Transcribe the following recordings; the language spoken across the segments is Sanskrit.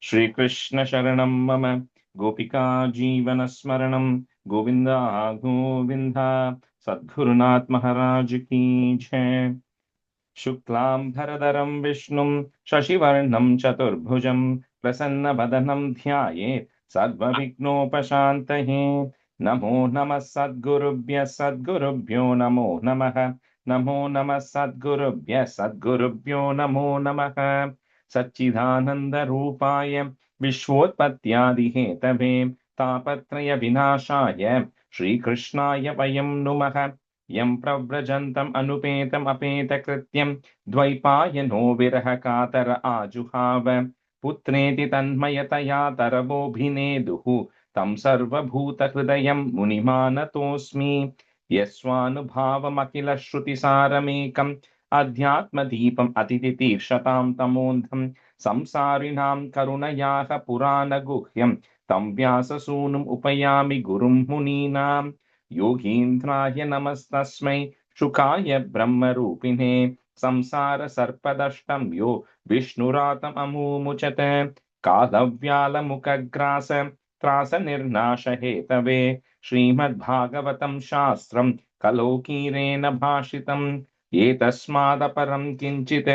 श्रीकृष्ण शरणं मम गोपिका जीवनस्मरणं गोविन्द गोविन्द सद्गुरुनाथ महाराज की जय। शुक्लांबरधरं विष्णुं शशिवर्णं चतुर्भुजं प्रसन्नवदनं ध्यायेत् सर्वविघ्नोपशान्तये। नमो नमः सद्गुरुभ्यः सद्गुरुभ्यो नमो नमः। नमो नमः सद्गुरुभ्यः नमो नमः। सच्चिदानन्दरूपाय विश्वोत्पत्त्यादिहेतवे तापत्रय विनाशाय श्रीकृष्णाय वयं नुमः। यं प्रव्रजन्तम् अनुपेतम् अपेतकृत्यं द्वैपायनो विरह कातर आजुहाव पुत्रेति तन्मयतया तरवोऽभिनेदुः तं सर्वभूतहृदयं मुनिमानतोऽस्मि। यस्वानुभावमखिल श्रुतिसारमेकम् अध्यात्मदीपम् अतिथितीर्षतां तमोऽन्धं संसारिणां करुणयाः पुराणगुह्यं तं व्याससूनुम् उपयामि गुरुं मुनीनां। योगीन्द्राय नमस्तस्मै शुकाय ब्रह्मरूपिणे संसार सर्पदष्टं यो विष्णुरातम् अमूमुचत कालव्यालमुखग्रास त्रास निर्नाश हेतवे श्रीमद्भागवतं शास्त्रं कलौकीरेण भाषितम् एतस्मादपरं किञ्चित्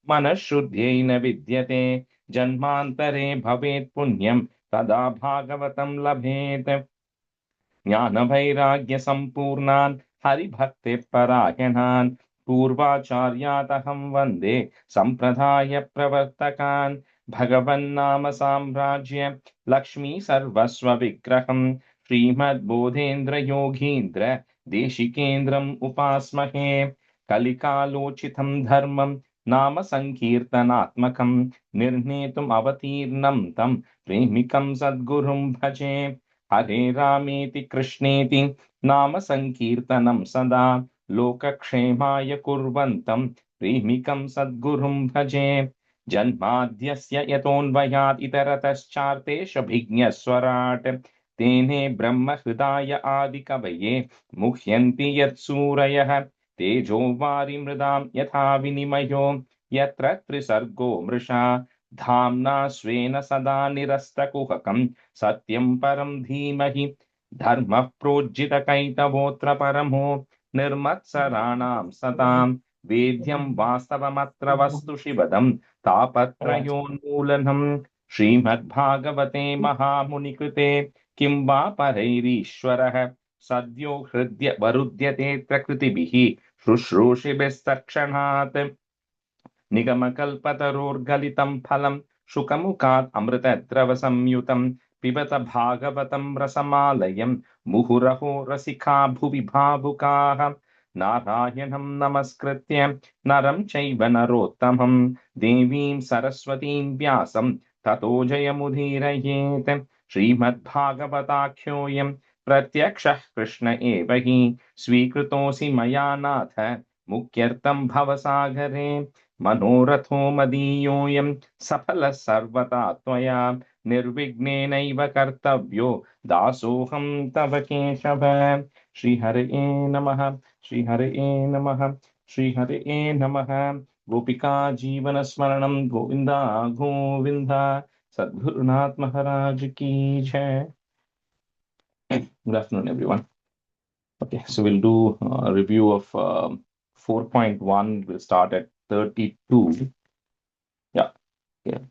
मनःशुद्ध्यै न विद्यते जन्मान्तरे भवेत् पुण्यं तदा भागवतं लभेत्। ज्ञानवैराग्यसम्पूर्णान् हरिभक्तिपरायणान् पूर्वाचार्यादहं वन्दे सम्प्रदायप्रवर्तकान्। भगवन्नाम साम्राज्य लक्ष्मी सर्वस्वविग्रहं श्रीमद्बोधेन्द्रयोगीन्द्र देशिकेन्द्रम् उपास्महे। कलिकालोचितं धर्मं नाम संकीर्तनात्मकं निर्णेतुम् अवतीर्णं तं प्रेमिकं सद्गुरुं भजे। हरे रामेति कृष्णेति नाम संकीर्तनं सदा लोकक्षेमाय कुर्वन्तं प्रेमिकं सद्गुरुं भजे। जन्माद्यस्य यतोऽन्वयात् इतरतश्चार्तेषभिज्ञस्वराट् तेने ब्रह्महृदाय आदिकवये मुह्यन्ति यत्सूरयः तेजो वारिमृदां यथा विनिमयो यत्र त्रिसर्गो मृषा धाम्ना स्वेन सदा निरस्तकुहकं सत्यं परं धीमहि धर्मः प्रोज्झितकैतवोऽत्र परमो निर्मत्सराणां सतां वेद्यं वास्तवमत्र वस्तु शिवदं तापत्रयोन्मूलनम्। श्रीमद्भागवते महामुनिकृते किं वा परैरीश्वरः सद्यो हृद्य वरुध्यतेऽत्र कृतिभिः शुश्रूषिभिस्तत्क्षणात् निगमकल्पतरोर्गलितं फलं शुकमुखात् अमृतद्रवसंयुतं पिबत भागवतं रसमालयं मुहुरहो रसिका भुवि भावुकाः। नारायणं नमस्कृत्य नरं चैव नरोत्तमं देवीं सरस्वतीं व्यासं ततो जयमुदीरयेत्। श्रीमद्भागवताख्योऽयं प्रत्यक्षः कृष्ण एव हि स्वीकृतोऽसि मया नाथ मुख्यर्थं भवसागरे। मनोरथो मदीयोऽयं सफलः सर्वथा त्वया निर्विघ्नेनैव कर्तव्यो दासोऽहं तव केशव। श्रीहरये नमः श्रीहरये नमः श्रीहरये नमः। गोपिका जीवनस्मरणं गोविन्द गोविन्द सद्गुरुनाथ महाराज की जय। Good afternoon, everyone. Okay, so we'll do a review of 4.1. We'll start at 32. Yeah,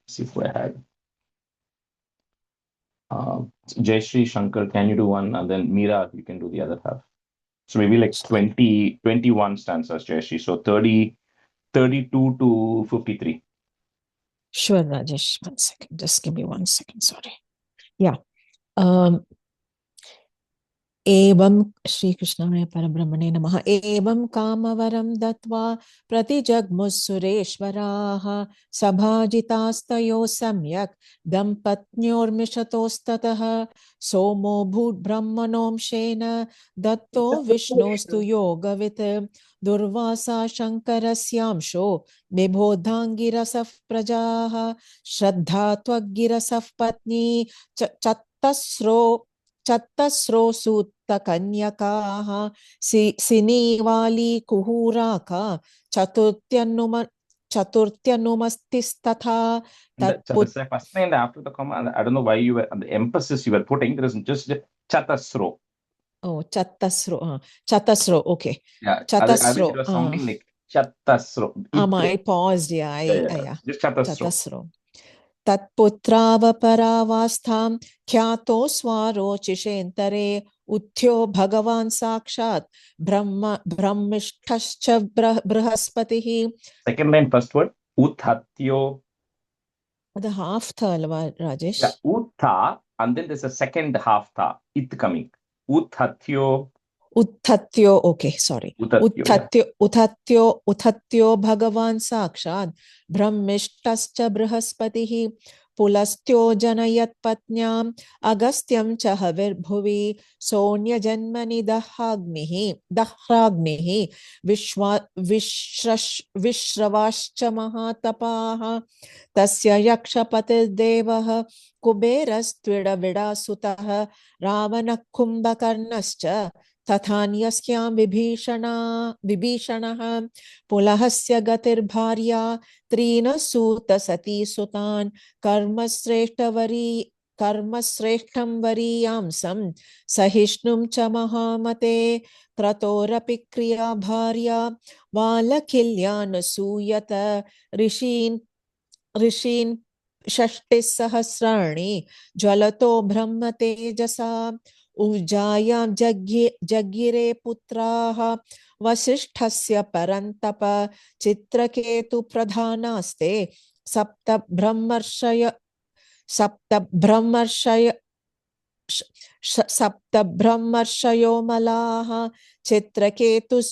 see if I had. Jai Shri Shankar, can you do one? And then Meera, you can do the other half. So maybe like 21 stanzas, Jai Shri. So 32 to 53. Sure, Rajesh. 1 second. Just give me 1 second. Sorry. Yeah. एवं श्रीकृष्णाय परब्रह्मणे नमः। एवं कामवरं दत्वा प्रतिजग्मुस्सुरेश्वराः सभाजितास्तयो सम्यक् दम्पत्न्योर्मिषतोस्ततः सोमो भूद्ब्रह्मणोंशेन दत्तो विष्णोस्तु योगवित् दुर्वासा शङ्करस्यांशो निबोधाङ्गिरसः प्रजाः श्रद्धा त्वग्गिरसः पत्नी चतस्रो सूत्तकन्यकाः Sinivali कुहूराका chaturtyanumastis-tatha tat That's the first line after the comma. I don't know why you were the emphasis you were putting. There is just chatasro. Oh, chatasro. Chatasro. Okay. Yeah, I think it Chatasro. was sounding like chatasro. I paused. Yeah. Yeah. Just chatasro. Chatasro. Tatputravaparavastham khyato swarocishendare uthyo bhagavan sakshat brahmishthascha brihaspatihi. Second line, first word, uthatyo. The half tha alva, Rajesh. Yeah, utha, and then there's a second half tha, it coming. Uthatyo. Uthatyo, okay, sorry. Uthatyo bhagavan sakshat brahmishtascha brihaspatihi pulastyo janayat patnyam agastyam cha havirbhuvi sonya janmani dahragnihi vishravascha mahatapaha tasya yakshapatirdevaha kuberastvida ravana kumbhakarnascha तथान्यस्यां विभीषणः पुलहस्य गतिर्भार्या त्रीन् सूत सती सुतान् कर्मश्रेष्ठं वरीयांसं सहिष्णुं च महामते क्रतोरपि क्रिया भार्या वालकिल्यानसूयत ऋषीन् षष्टिसहस्राणि ज्वलतो ब्रह्म तेजसा ऊर्जायां जज्ञिरे पुत्राः वसिष्ठस्य परन्तप चित्रकेतु प्रधानास्ते सप्त ब्रह्मर्षयो मलाः चित्रकेतुः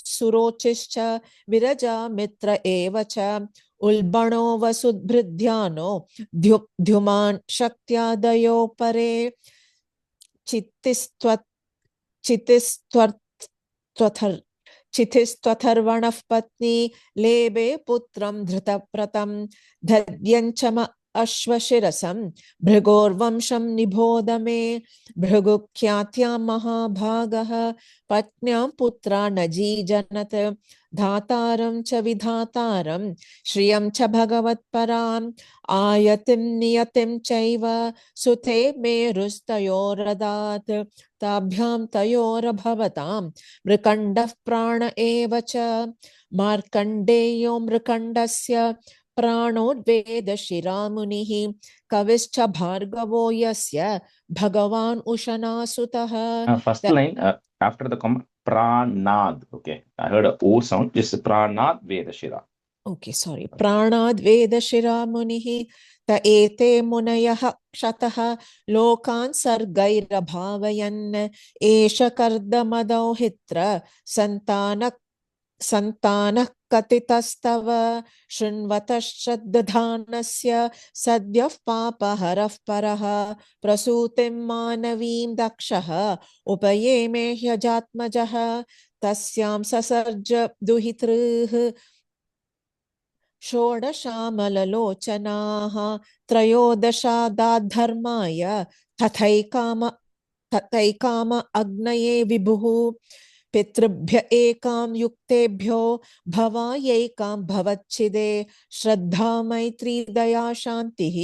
विरजा मित्र एव च उल्बणो वसुद्भृद्यानो द्युमान् शक्त्यादयो परे चितिस्त्वथर्वणः पत्नी लेबे पुत्रं धृतव्रतं दध्यञ्चम अश्वशिरसं भृगोर्वंशं निबोध मे भृगुख्यात्यां महाभागः पत्न्यां पुत्रा न जीजनत धातारं च विधातारं श्रियं च भगवत्पराम् आयतिं नियतिं चैव सुते मेरुस्तयोरदात् ताभ्यां तयोरभवतां मृकण्डः प्राण एव च मार्कण्डेयो मृकण्डस्य प्राणोद्वेद शिरामुनिः कविश्च भार्गवो यस्य भगवान् उशनासुतः. First line after the comma, pranad. Okay, I heard a O sound. Just pranad vedashira. Okay, sorry. Pranad vedashira munihi ta ete munayah kshatah lokan sargairabhavayan esha kardamadaohitra santanak katitastava shrinvatashraddhanasya sadyah papaharah parah prasutim manavim dakshah upayeme hyajatmajah tasyam sasarja duhitrih षोडशामललोचनाः त्रयोदशादाद्धर्माय तथैकाम अग्नये विभुः पितृभ्य एकां युक्तेभ्यो भवायैकां भवच्छिदे श्रद्धा मैत्री दया शान्तिः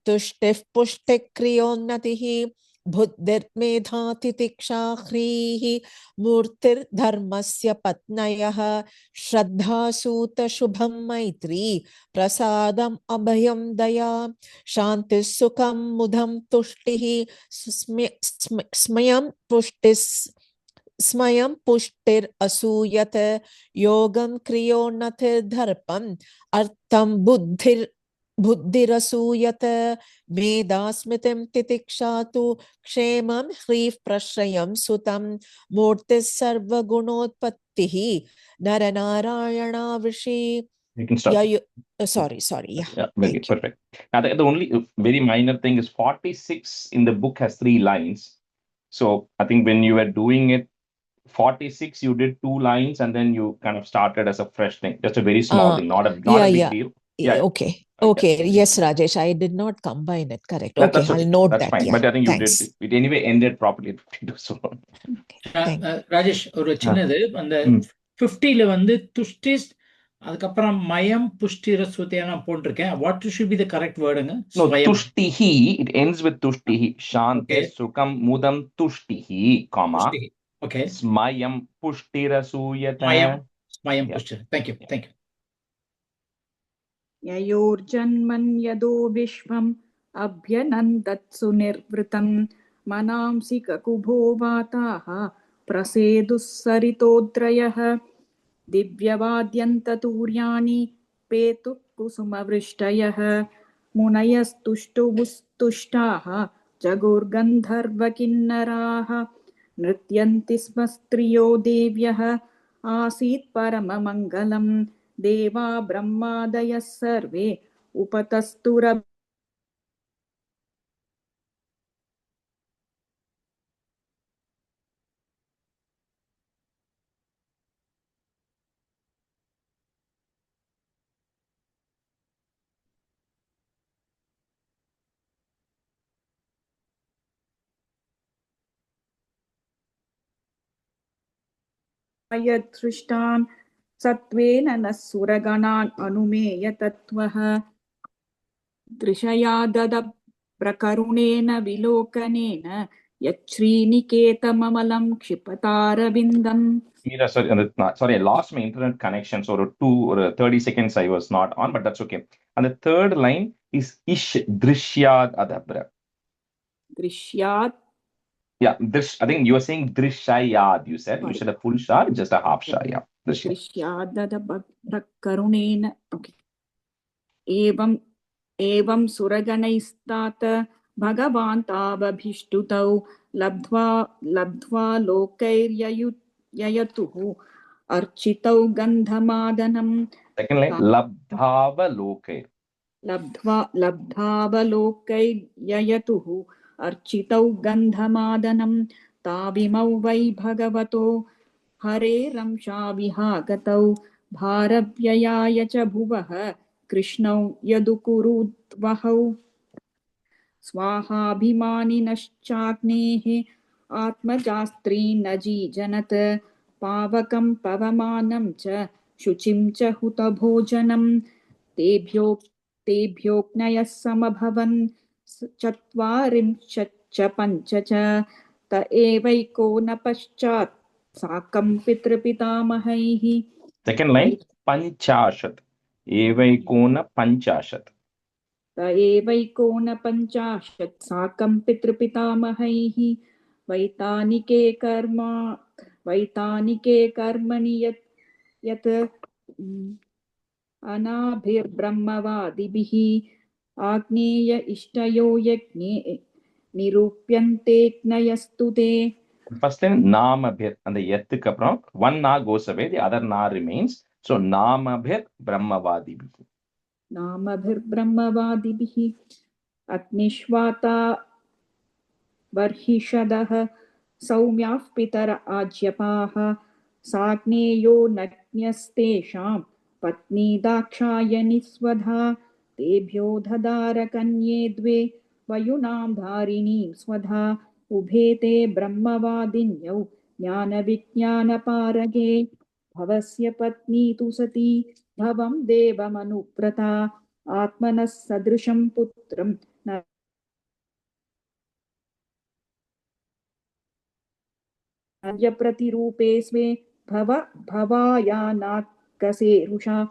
तुष्टिः पुष्टिः क्रियोन्नतिः बुद्धिर्मेधा तितिक्षा ह्रीः मूर्तिर्धर्मस्य पत्न्यः श्रद्धा सूत शुभं मैत्री प्रसादम् अभयं दया शान्तिः सुखं मुदं तुष्टिः स्मयं पुष्टिरसूयत योगं क्रियोन्नतिर्दर्पम् अर्थं बुद्धिरसूयत मेधास्मृतिं तितिक्षातु क्षेमं ह्रीः प्रश्रयं सुतं मूर्तिः सर्वगुणोत्पत्तिः नरनारायणाविषि. You can stop. Sorry. Yeah, very perfect. Now the only very minor thing is 46 in the book has 3 lines. So I think when you were doing it, 46 you did 2 lines and then you kind of started as a fresh thing. Just a very small thing, not a big deal. Yeah. Okay. Yes, Rajesh, I did not combine it. Correct. Okay, I'll note that. That's fine. Yeah. But I think you did. It anyway ended properly. So. Rajesh, ஒரு சின்னது அந்த 50ல வந்து துஷ்டிஸ் அதுக்கப்புறம் மயம் புஷ்டிர சுத்தியா நான் போட்டிருக்கேன். What should be the correct வேர்டுங்க? No, ஸ்வயம். tushtihi, it ends with tushtihi. Shante Okay. sukam mudam tushtihi, comma. புஷ்டி. Okay. Smayam pushtira suyata. மயம் Yeah. புஷ்டிர. Thank you. Yeah. Thank you. ययोर्जन्मन्यदो विश्वम् अभ्यनन्दत्सु निर्वृतम् मनांसि ककुभो वाताः प्रसेदुः सरितोद्रयः दिव्यवाद्यन्ततूर्याणि पेतुः कुसुमवृष्टयः मुनयस्तुष्टुवुस्तुष्टाः जगुर्गन्धर्वकिन्नराः नृत्यन्ति स्म स्त्रियो देव्यः आसीत् परममङ्गलम् देवा ब्रह्मादयः सर्वे उपतस्तुर यदृष्टान् सत्त्वेन नः सुरगणान् अनुमेय तत्त्वः दृशया ददप्रकरुणेन विलोकनेन यच्छ्रीनिकेतममलं क्षिपतारविन्दम्. Meera, sorry, I lost my internet connection. So, 30 seconds I was not on, but that's okay. And the third line is ish drishyad adabra. दृश्यात्. Yeah, I think you were saying drishayad. You said you said a full sha, just a half sha. Yeah, drishyad. दृश्यात् ददप्रकरुणेन. Okay. एवं सुरगणैस्तात भगवान् तावभीष्टुतौ लब्ध्वा लोकैर्ययतुः अर्चितौ गन्धमादनम्. Second line, labdhavaloke. लब्धावलोकैर्ययतुः अर्चितौ गन्धमादनम् ताविमौ वै भगवतो हरेरंशाविहागतौ भारव्ययाय च भुवः कृष्णौ यदुकुरुद्वहौ स्वाहाभिमानिनश्चाग्नेः आत्मजास्त्री न जीजनत् पावकं पवमानं च शुचिं च हुतभोजनम् तेभ्योऽग्नयः समभवन् चत्वारिंशच्च पञ्च च त एवैको न पश्चात् साकं पितृपितामहैः. Second line, panchashat. Evaikona panchashat. त एवैकोनपञ्चाशत् साकं पितृपितामहैः वैतानिके कर्मणि यत् अनाभिर्ब्रह्मवादिभिः आग्नेय इष्टयो यज्ञे निरूप्यन्तेऽग्नयस्तु ते. First line, namabhir. And the yathuk apram, one na goes away, the other na remains. So, namabhir brahmavadibhi. नामभिर्ब्रह्मवादिभिः अग्निष्वाता बर्हिषदः सौम्याः पितर आज्यपाः साग्नेयो नज्ञस्तेषां पत्नी दाक्षायणि स्वधा तेभ्यो दधार कन्ये द्वे वयुनां धारिणीं स्वधा उभे ते ब्रह्मवादिन्यौ ज्ञानविज्ञानपारगे भवस्य पत्नी तु सती भवं देवमनुव्रता आत्मनः सदृशं पुत्रं न प्रतिरूपे स्वे भवायानाकसेरुषा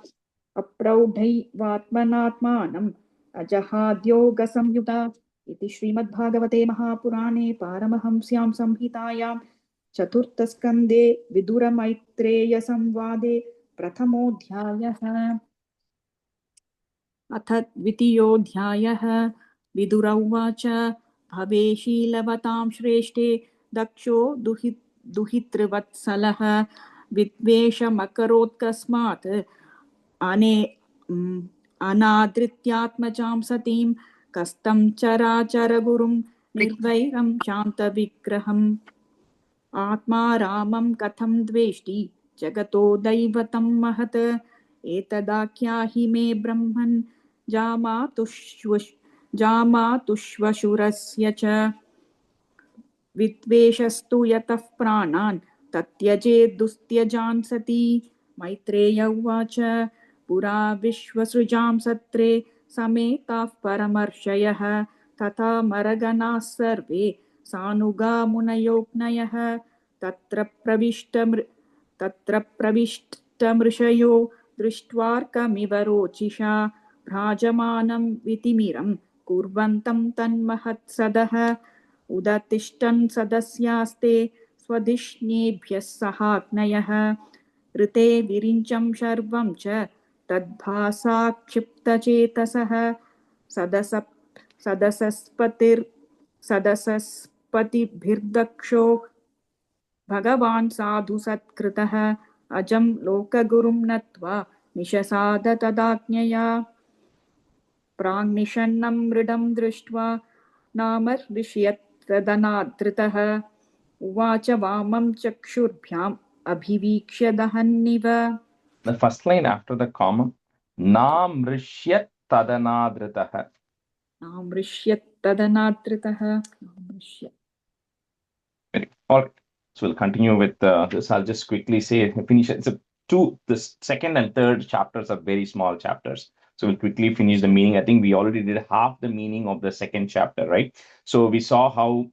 अप्रौढैवात्मनात्मानम् अजहाद्योगसंयुता इति श्रीमद्भागवते महापुराणे पारमहंस्यां संहितायां चतुर्थस्कन्धे विदुरमैत्रेयसंवादे प्रथमोऽध्यायः। अथ द्वितीयोऽध्यायः। विदुर उवाच भवेशीलवतां श्रेष्ठे दक्षो दुहितृवत्सलः विद्वेषमकरोत्कस्मात् अनादृत्यात्मजां सतीं कस्तं चराचरगुरुं निर्वैरं शान्तविग्रहम् आत्मा रामं कथं द्वेष्टि जगतो दैवतं महत् एतदाख्याहि मे ब्रह्मन् जामातुश्वशुरस्य च विद्वेषस्तु यतः प्राणान् तत्यजेद्दुस्त्यजान् सती। मैत्रेय उवाच पुरा विश्वसृजां सत्रे समेताः परमर्षयः तथा मरगणाः सर्वे सानुगा मुनयोऽग्नयः तत्र प्रविष्टमृषयो दृष्ट्वार्कमिव रोचिषा भ्राजमानं वितिमिरं कुर्वन्तं तन्महत्सदः उदतिष्ठन् सदस्यास्ते स्वधिष्ण्येभ्यः सहाग्नयः ऋते विरिञ्चं शर्वं च तद्भासा क्षिप्तचेतसः सदसस्पतिभिर्दक्षो भगवान् साधु सत्कृतः अजं लोकगुरुं नत्वा निशसाद तदाज्ञया प्राङ्निषन्नं मृडं दृष्ट्वा नामर्षयत्तदनादृतः उवाच वामं चक्षुर्भ्याम् अभिवीक्ष्य दहन्निव. The first line after the comma, namrishyat tadanadritah. Namrishyat tadanadritah. Namrishyat. All right. So we'll continue with this. I'll just quickly say, finish it. The second and third chapters are very small chapters. So we'll quickly finish the meaning. I think we already did half the meaning of the second chapter, right? So we saw how,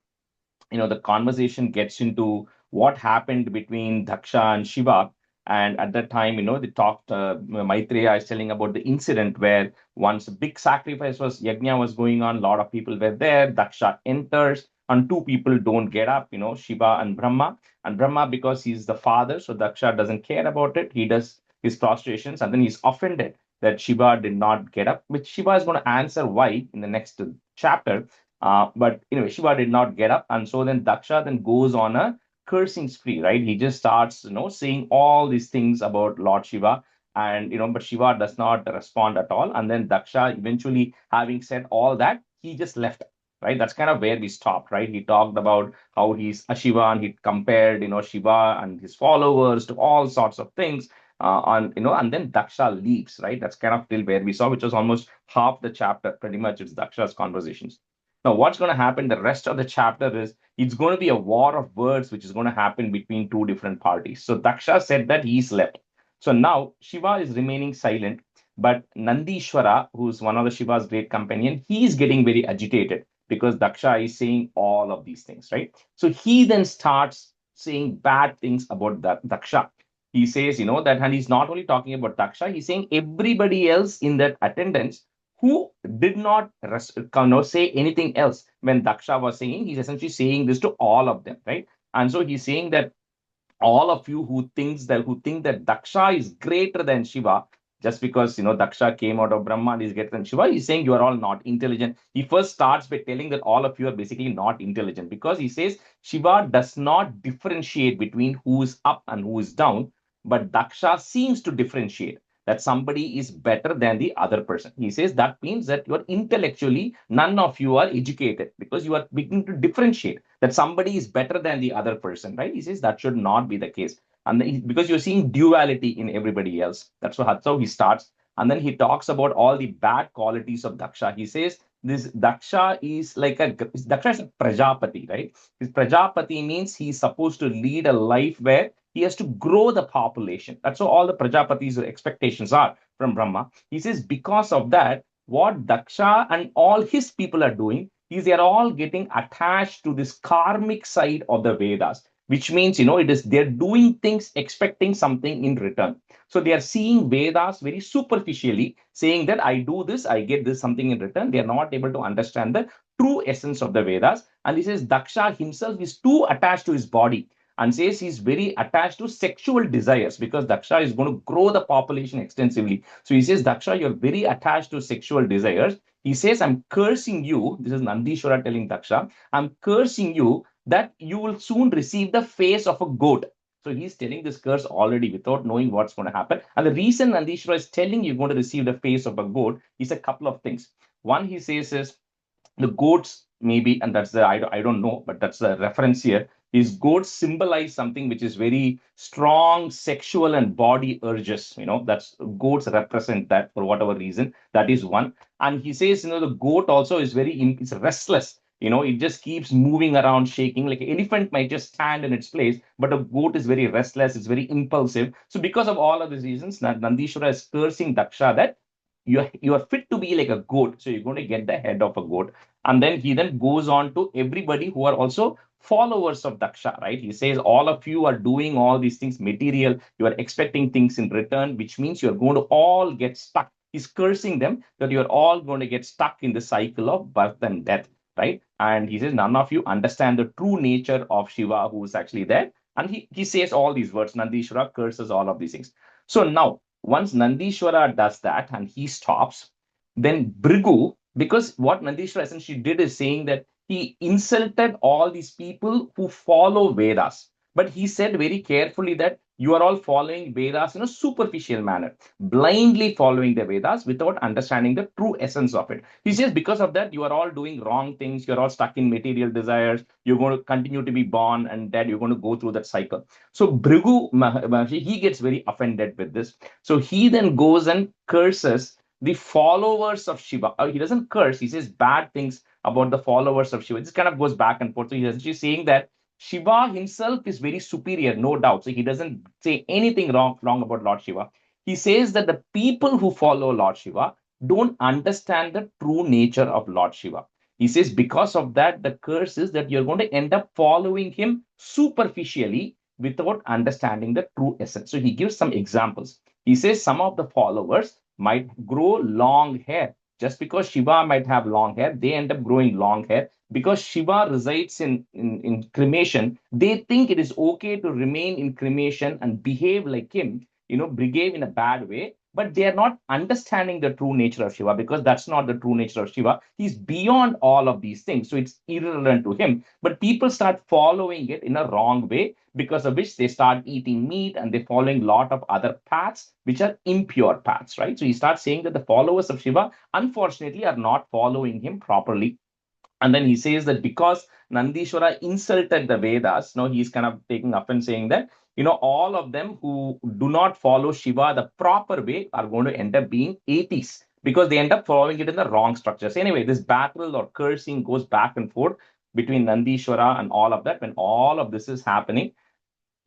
the conversation gets into what happened between Daksha and Shiva. And at that time, they talked, Maitreya is telling about the incident where once a big sacrifice yajna was going on, a lot of people were there, Daksha enters, and two people don't get up, Shiva and Brahma. And Brahma, because he's the father, so Daksha doesn't care about it. He does his prostrations, and then he's offended that Shiva did not get up, which Shiva is going to answer why in the next chapter. But anyway, Shiva did not get up, and so then Daksha then goes on a cursing spree, right? He just starts, saying all these things about Lord Shiva, and but Shiva does not respond at all. And then Daksha, eventually, having said all that, he just left, right? That's kind of where we stopped, right? He talked about how he's a Shiva, and he compared, Shiva and his followers to all sorts of things. And then Daksha leaves, right? That's kind of till where we saw, which was almost half the chapter. Pretty much, it's Daksha's conversations. Now, what's going to happen the rest of the chapter is it's going to be a war of words, which is going to happen between two different parties. So Daksha said that he's left. So now Shiva is remaining silent, but Nandishwara, who's one of the Shiva's great companion, he's getting very agitated because Daksha is saying all of these things, right? So he then starts saying bad things about Daksha. He says, that, and he's not only talking about Daksha, he's saying everybody else in that attendance who did not say anything else when Daksha was saying, he's essentially saying this to all of them, right? And so he's saying that all of you who think that Daksha is greater than Shiva, just because Daksha came out of Brahma and is greater than Shiva, he's saying you are all not intelligent. He first starts by telling that all of you are basically not intelligent, because he says Shiva does not differentiate between who is up and who is down, but Daksha seems to differentiate that somebody is better than the other person. He says that means that you are intellectually, none of you are educated, because you are beginning to differentiate that somebody is better than the other person, right? He says that should not be the case. And then because you're seeing duality in everybody else. That's how he starts. And then he talks about all the bad qualities of Daksha. He says this Daksha is Daksha is a Prajapati, right? His Prajapati means he's supposed to lead a life where he has to grow the population. That's what all the Prajapati's expectations are from Brahma. He says because of that, what Daksha and all his people are doing is they are all getting attached to this karmic side of the Vedas, which means, they're doing things expecting something in return. So they are seeing Vedas very superficially, saying that I do this, I get this something in return. They are not able to understand the true essence of the Vedas. And he says Daksha himself is too attached to his body, and says he's very attached to sexual desires, because Daksha is going to grow the population extensively. So he says, Daksha, you're very attached to sexual desires. He says, I'm cursing you. This is Nandishwara telling Daksha, I'm cursing you that you will soon receive the face of a goat. So he's telling this curse already without knowing what's going to happen. And the reason Nandishwara is telling you're going to receive the face of a goat is a couple of things. One, he says, is the goats maybe, and that's I don't know, but that's the reference here. These goats symbolize something which is very strong sexual and body urges. That's goats represent that for whatever reason. That is one. And he says, the goat also is it's restless. it just keeps moving around, shaking. Like an elephant might just stand in its place, but a goat is very restless, it's very impulsive. So because of all of these reasons, Nandishwara is cursing Daksha that you are fit to be like a goat, so you're going to get the head of a goat. And then he then goes on to everybody who are also followers of Daksha, right? He says, all of you are doing all these things material, you are expecting things in return, which means you're going to all get stuck. He's cursing them that you're all going to get stuck in the cycle of birth and death, right? And he says, none of you understand the true nature of Shiva, who is actually there. And he says all these words. Nandishwara curses all of these things. So now, once Nandishwara does that and he stops, then Bhrigu, because what Nandishwara essentially did is saying that he insulted all these people who follow Vedas. But he said very carefully that you are all following Vedas in a superficial manner, blindly following the Vedas without understanding the true essence of it. He says, because of that, you are all doing wrong things. You're all stuck in material desires. You're going to continue to be born and dead. You're going to go through that cycle. So Bhrigu Maharshi, he gets very offended with this. So he then goes and curses the followers of Shiva. He doesn't curse, he says bad things about the followers of Shiva. This kind of goes back and forth. So he's essentially saying that Shiva himself is very superior, no doubt. So he doesn't say anything wrong about Lord Shiva. He says that the people who follow Lord Shiva don't understand the true nature of Lord Shiva. He says, because of that, the curse is that you're going to end up following him superficially without understanding the true essence. So he gives some examples. He says some of the followers might grow long hair. Just because Shiva might have long hair, they end up growing long hair. Because Shiva resides in cremation, they think it is okay to remain in cremation and behave like him, behave in a bad way. But they are not understanding the true nature of Shiva, because that's not the true nature of Shiva. He's beyond all of these things. So it's irrelevant to him. But people start following it in a wrong way, because of which they start eating meat and they're following a lot of other paths, which are impure paths, right? So he starts saying that the followers of Shiva, unfortunately, are not following him properly. And then he says that because Nandishwara insulted the Vedas, now he's kind of taking offense, saying that, all of them who do not follow Shiva the proper way are going to end up being atheists, because they end up following it in the wrong structures. Anyway, this battle or cursing goes back and forth between Nandishwara and all of that. When all of this is happening,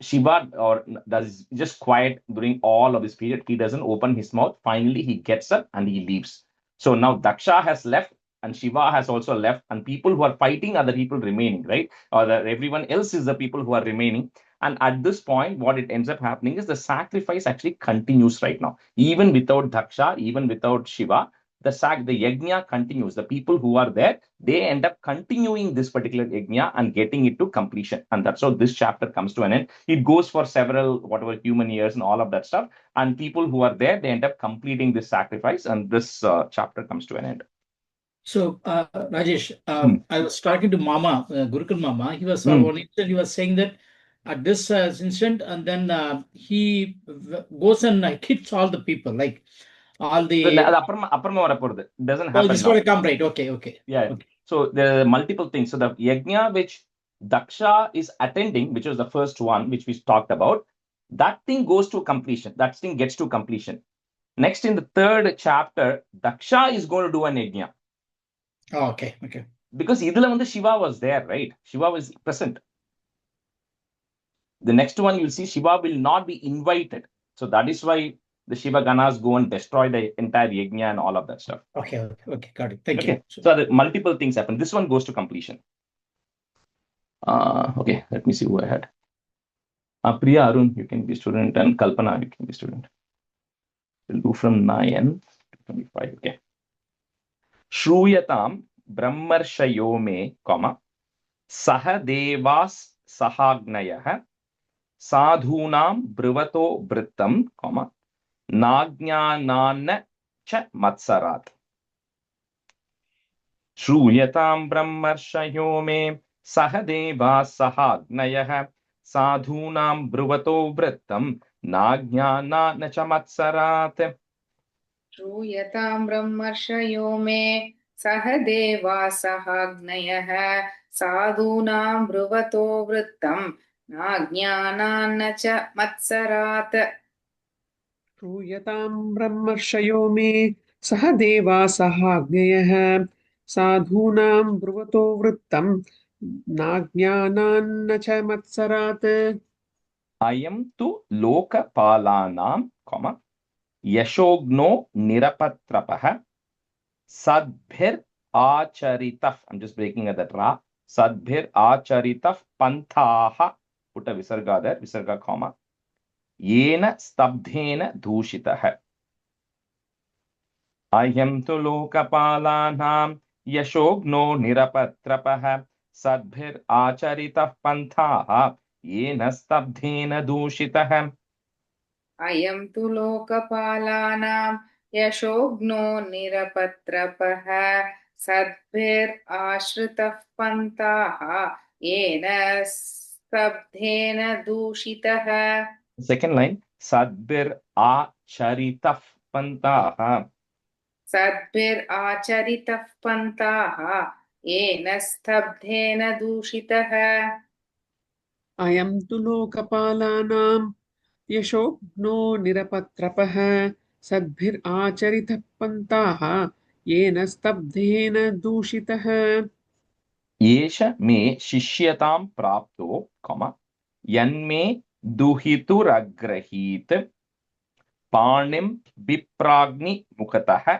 Shiva or does just quiet during all of this period. He doesn't open his mouth. Finally, he gets up and he leaves. So now Daksha has left and Shiva has also left, and people who are fighting are the people remaining, right? Or everyone else is the people who are remaining. And at this point, what it ends up happening is the sacrifice actually continues right now. Even without Daksha, even without Shiva, the yajna continues. The people who are there, they end up continuing this particular yajna and getting it to completion. And that's how this chapter comes to an end. It goes for several, whatever, human years and all of that stuff. And people who are there, they end up completing this sacrifice, and this chapter comes to an end. So, Rajesh, I was talking to Mama, Gurukul Mama. He was one instant, he was saying that at this instant, and then he goes and hits all the people, like all the. Doesn't happen. It's going to come, right? Okay. Yeah. Okay. So there are multiple things. So the yajna which Daksha is attending, which was the first one, which we talked about, that thing goes to completion. That thing gets to completion. Next, in the third chapter, Daksha is going to do an yajna. Oh, okay. Because idhula Shiva was there, right? Shiva was present. The next one you'll see Shiva will not be invited. So that is why the Shiva Ganas go and destroy the entire yajna and all of that stuff. Okay, got it. Thank you. So the multiple things happen. This one goes to completion. Okay, let me see who I had. Priya Arun, you can be student, and Kalpana, you can be student. We'll do from 9 to 25. Okay. Shruyatam brahmarshayo me, saha devas sahagnayah sadhunam brivato brittam, Nagyanana cha matsarat. Shruyatam brahmarshayo me sahadeva sahagnayah sadhunam brivato brittam Nagyanana cha matsarat. Shruyatam brahmarshayo me sahadeva sahagnayah sadhunam brivato brittam Nagyanana cha matsarat. Shruyatam brahmarshayo me sahadeva sahagnayah साधूनां ब्रुवतो वृत्तं नाज्ञानान्न च मत्सरात् अयं तु लोकपालानां यशोग्नो निरपत्रपः सद्भिर आचरितः. I'm just breaking at that ra. Sadbhir acharitah panthaha. Put a visarga there, visarga comma. Yena stabdhena dhushitah. Ayam tu lokapalanam yashogno nirapatrapah sadbhir acharitah panthaha yena stabdhena dhushitah. अयं तु लोकपालानां यशोग्नो निरपत्रपः सद्भिराश्रितः पन्थाः येन स्तब्धेन दूषितः. Second line, sadbhir acharitah panthaha. सद्भिराचरितः पन्थाः येन स्तब्धेन दूषितः. अयं तु लोकपालानां यशोग्नो निरपत्रपः सद्भिराचरितः पन्थाः येन स्तब्धेन दूषितः एष मे शिष्यतां प्राप्तो यन्मे दुहितुरग्रहीत पाणिं विप्राग्नि मुखतः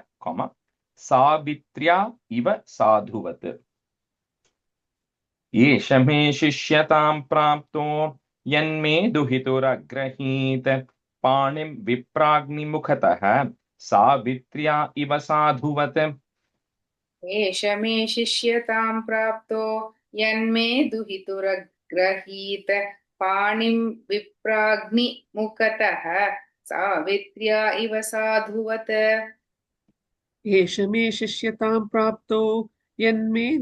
सावित्र्या इव साधुवत्. एष मे शिष्यतां प्राप्तो यन्मे दुहितुरग्रहीत पाणिं विप्राग्नि मुखतः सावित्र्या इव साधुवत्. एष मे शिष्यतां प्राप्तो यन्मे दुहितुरग्रहीत पाणिं विप्राग्निमुखतः सावित्र्या इव साधुवत्. एष मे शिष्यतां प्राप्तो यन्मे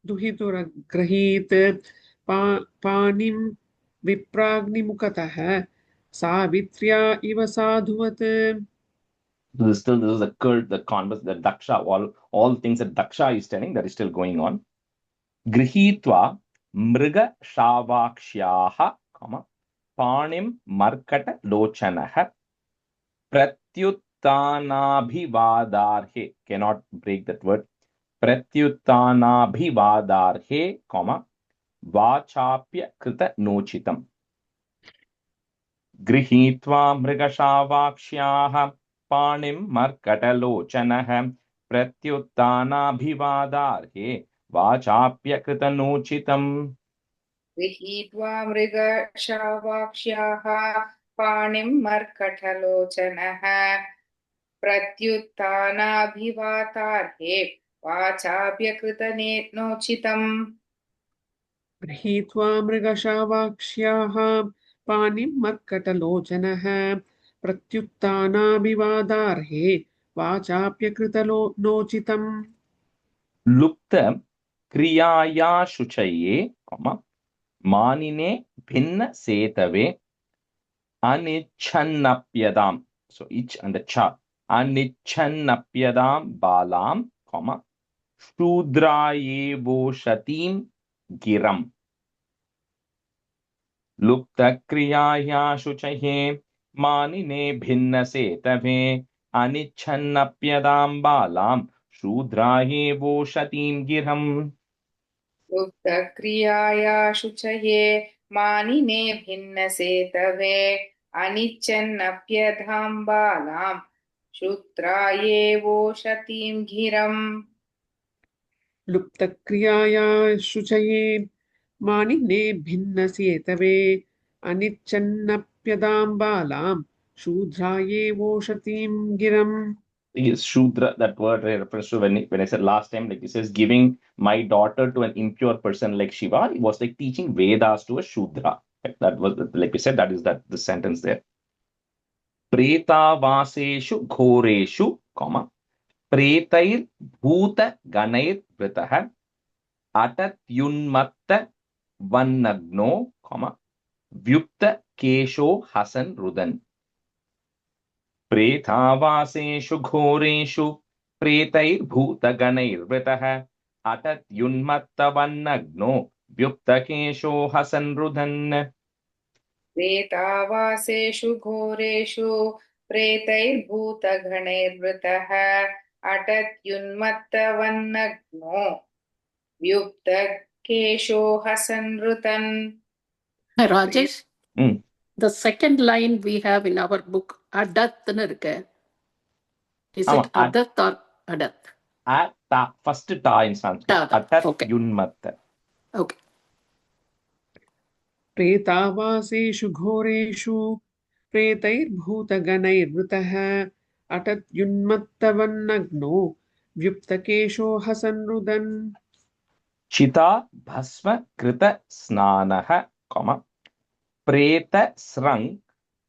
दुहितुरग्रहीत पाणिं विप्राग्निमुखतः सावित्र्या इव साधुवत्. This is the cult, the converse, the daksha, all things that daksha is telling, that is still going on. Grihitva mriga shavakshyah, panim markata lochanah pratyuttanabhivadarhe. Cannot break that word. Pratyuttanabhivadarhe, vachapya krita nochitam. Grihitva mriga shavakshyah पाणिं मर्कटलोचनः प्रत्युत्थानाभिवादार्हे वाचाप्यकृतनोचितम्. गृहीत्वा मृगशावाक्ष्याः पाणिं मर्कटलोचनः प्रत्युत्थानाभिवादार्हे वाचाप्यकृतनोचितम्. गृहीत्वा मृगशावाक्ष्याः पाणिं मर्कटलोचनः प्रत्युत्थानाभिवादार्हे वाचाप्यकृतनोचितम्. लुप्त क्रियाया शुचये मानिने भिन्न सेतवे अनिच्छन्नप्यदाम्. So ich and the cha. अनिच्छन्नप्यदाम् बालाम् शूद्रायेवोषतीम् गिरम्. लुप्तक्रियाया शुचये मानिने भिन्नसेतवे अनिच्छन्नप्यदाम् बालाम् शूद्रायेवोषतीम् गिरम्. लुप्तक्रियाया शुचये मानिने भिन्नसेतवे अनिच्छन्नप्यदां बालां शूद्रायेवोषतीं गिरम्. लुप्तक्रियाया शुचये मानिने भिन्नसेतवे अनिच्छन्नप्यदां बालां शूद्रायेवोषतीं गिरम्. Is Shudra, that word refers to when I said last time, like it says, giving my daughter to an impure person like Shiva, it was like teaching Vedas to a Shudra. That was, like we said, that is that the sentence there. Preta vaseshu ghoreshu, pretair bhuta ganair vritaha atat yunmatta vannagno, vyukta kesho hasan rudan. प्रेतावासेषु घोरेषु प्रेतैर्भूतगणैर्वृतः अटत्युन्मत्तवन्नग्नो व्युक्तकेशो Hasan रुदन्. प्रेतावासेषु घोरेषु प्रेतैर्भूतगणैर्वृतः अटत्युन्मत्तवन्नग्नो व्युक्तकेशो हसनृतन्. Rajesh, the second line we have in our book, Adatnu irukku. Is ஆமா, it Adat or Adat? ta, first ta in Sanskrit. Ta, Atat okay. yunmatta. Okay. प्रेतावासेषु घोरेषु प्रेतैर्भूतगणैर्वृतः अटत्युन्मत्तवन्नग्नो व्युप्तकेशो हसन्रुदन् Chita bhasma krita snanaha, comma, preta srang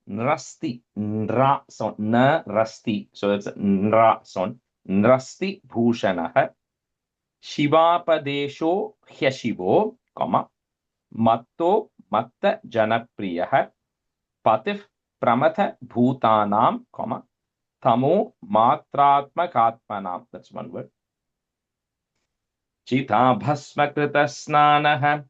nrasti, nra sound, narasti, so that's nra sound, nrasti bhushanaha, shivapadesho hyashivo, comma, matto matta janapriyaha, patif pramatha bhutanam, comma, tamo matratmakatmanam. That's one word. Chita bhasma krita snanaha,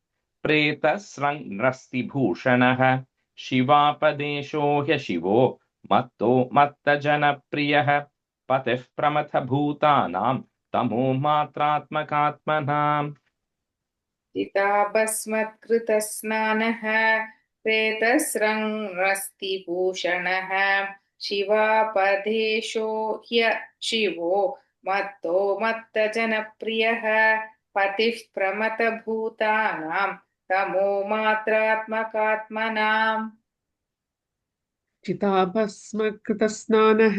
preta srang nrasti bhushanah, shivapadesho hyashivo, matto matta janapriyaha, patif pramatha bhutanam, tamo matratmakatmanam. चिताभस्मत्कृतस्नानः प्रेतस्रंस्तिभूषणः शिवापदेशो ह्यशिवो मत्तो मत्तजनप्रियः पतिः प्रमथभूतानां तमो मात्रात्मकात्मनाम्. चिताभस्मकृतस्नानः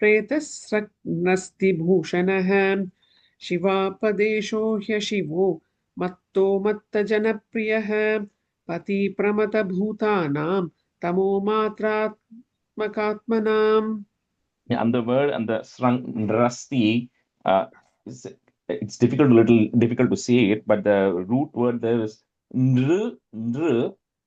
प्रेतस्रग्नस्तिभूषणः शिवापदेशो ह्यशिवो मत्तो मत्तजनप्रियः पतिप्रमथभूतानां तमो मात्रात्मकात्मनाम्. And the word and the srang rasti, it's difficult to say it, but the root word there is nr,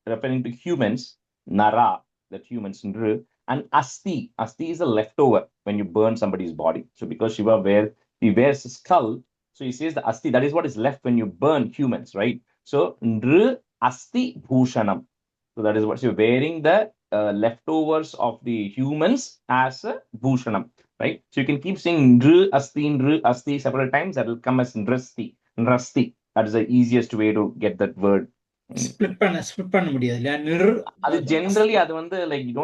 referring to humans, nara, that humans, nr, and asti. Asti is a leftover when you burn somebody's body. So because Shiva he wears a skull, so he says the asti, that is what is left when you burn humans, right? So nr asti bhushanam. So that is what you're wearing, the leftovers of the humans as a bhushanam, right? So you can keep saying nru asti several times. That will come as nrasti. That is the easiest way to get that word. Split பண்ண முடியாது இல்லையா? அது generally அது வந்து like if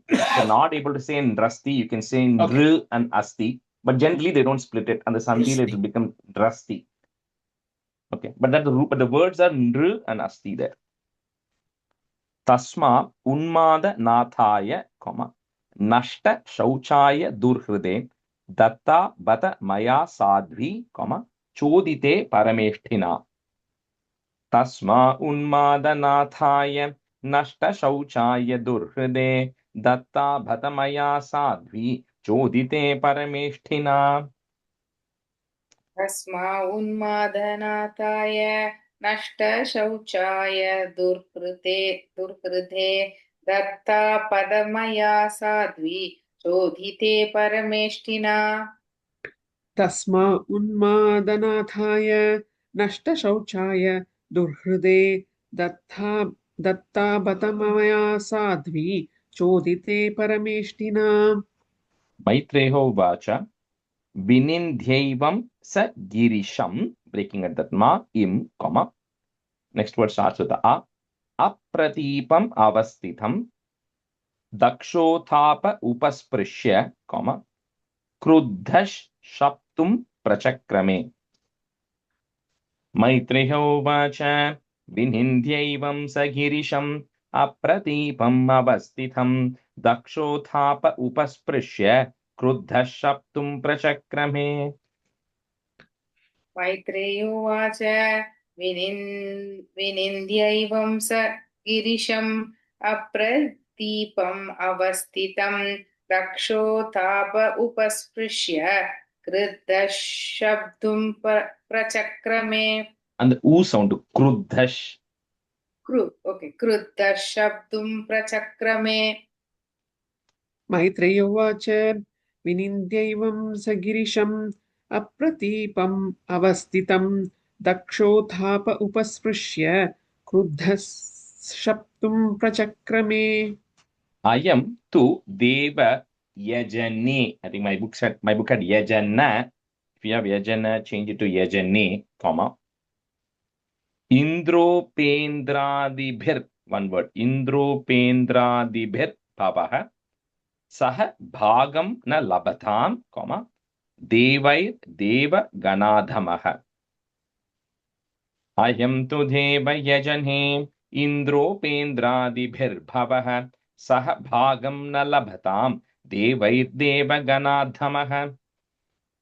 you're not able to say nrasti, you can say nru and asti, but generally they don't split it, and the sandhila it will become nrasti. Okay, but the words are nru and asti there. Tasma unmada nathaya, comma, nashta shauchaya durhride, datta bata maya sadvi, comma, chodite parameshthina. Tasma unmada nathaya, nashta shauchaya durhride, datta bata maya sadvi, chodite parameshthina. तस्मा उन्मादनाथाय नष्टशौचाय दुर्कृते दत्ता पदमया साध्वी चोदिते परमेष्ठिना. तस्मा उन्मादनाथाय नष्टशौचाय दुर्हृदे दत्ता बतमया साध्वी चोदिते परमेष्टिना. Maitreyo vacha vinindhyaivam sa girisham, breaking at that ma, im, comma. Next word starts with a. Apratipam avastitham dakshothapa upasprishya, comma, kruddhash shaptum prachakrame. Maitreyo vacha vinindhyaivam sa girisham apratipam avastitham dakshothapa upasprishya kruddhash shaptum prachakrame. मैत्रेयोवाच विनिन्द्यैवं स गिरिशम् अप्रदीपम् अवस्थितं दक्षोताप उपस्पृश्य कृद्धशब्दुं प्रचक्रमे. And the oo sound, kruddhash. कृद्धशब्दुं प्रचक्रमे. मैत्रेयोवाच विनिन्द्यैवं स गिरिशम् अप्रतीपम् अवस्थितं दक्षोत्थाप उपस्पृश्य क्रुद्धः शप्तुं प्रचक्रमे. Ayam tu deva yajane. I think my book had yajana. If you have yajana, change it to yajane, comma. Indropendradibhir, one word. Indropendradibhir bhavah. Sah bhagam na labhatam, comma. Devair deva ganadhamah. Ayam tu deva yajane indropendradibhir bhavah. Sah bhagam na labhatam. Devair deva ganadhamah.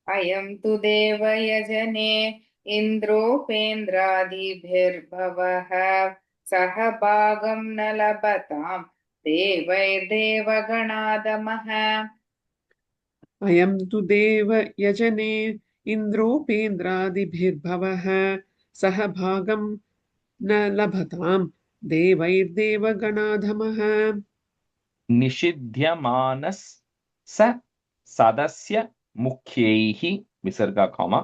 अयं तु देवयजने इन्द्रोपेन्द्रादिभिर्भवः सह भागं न लभतां देवैर्देवगणादमः अयं तु देव यजने इन्द्रोपेन्द्रादिभिर्भवः सह भागं न लभतां देवैर्देवगणाधमः निषिध्यमानस स सदस्य मुख्यैहि visarga comma.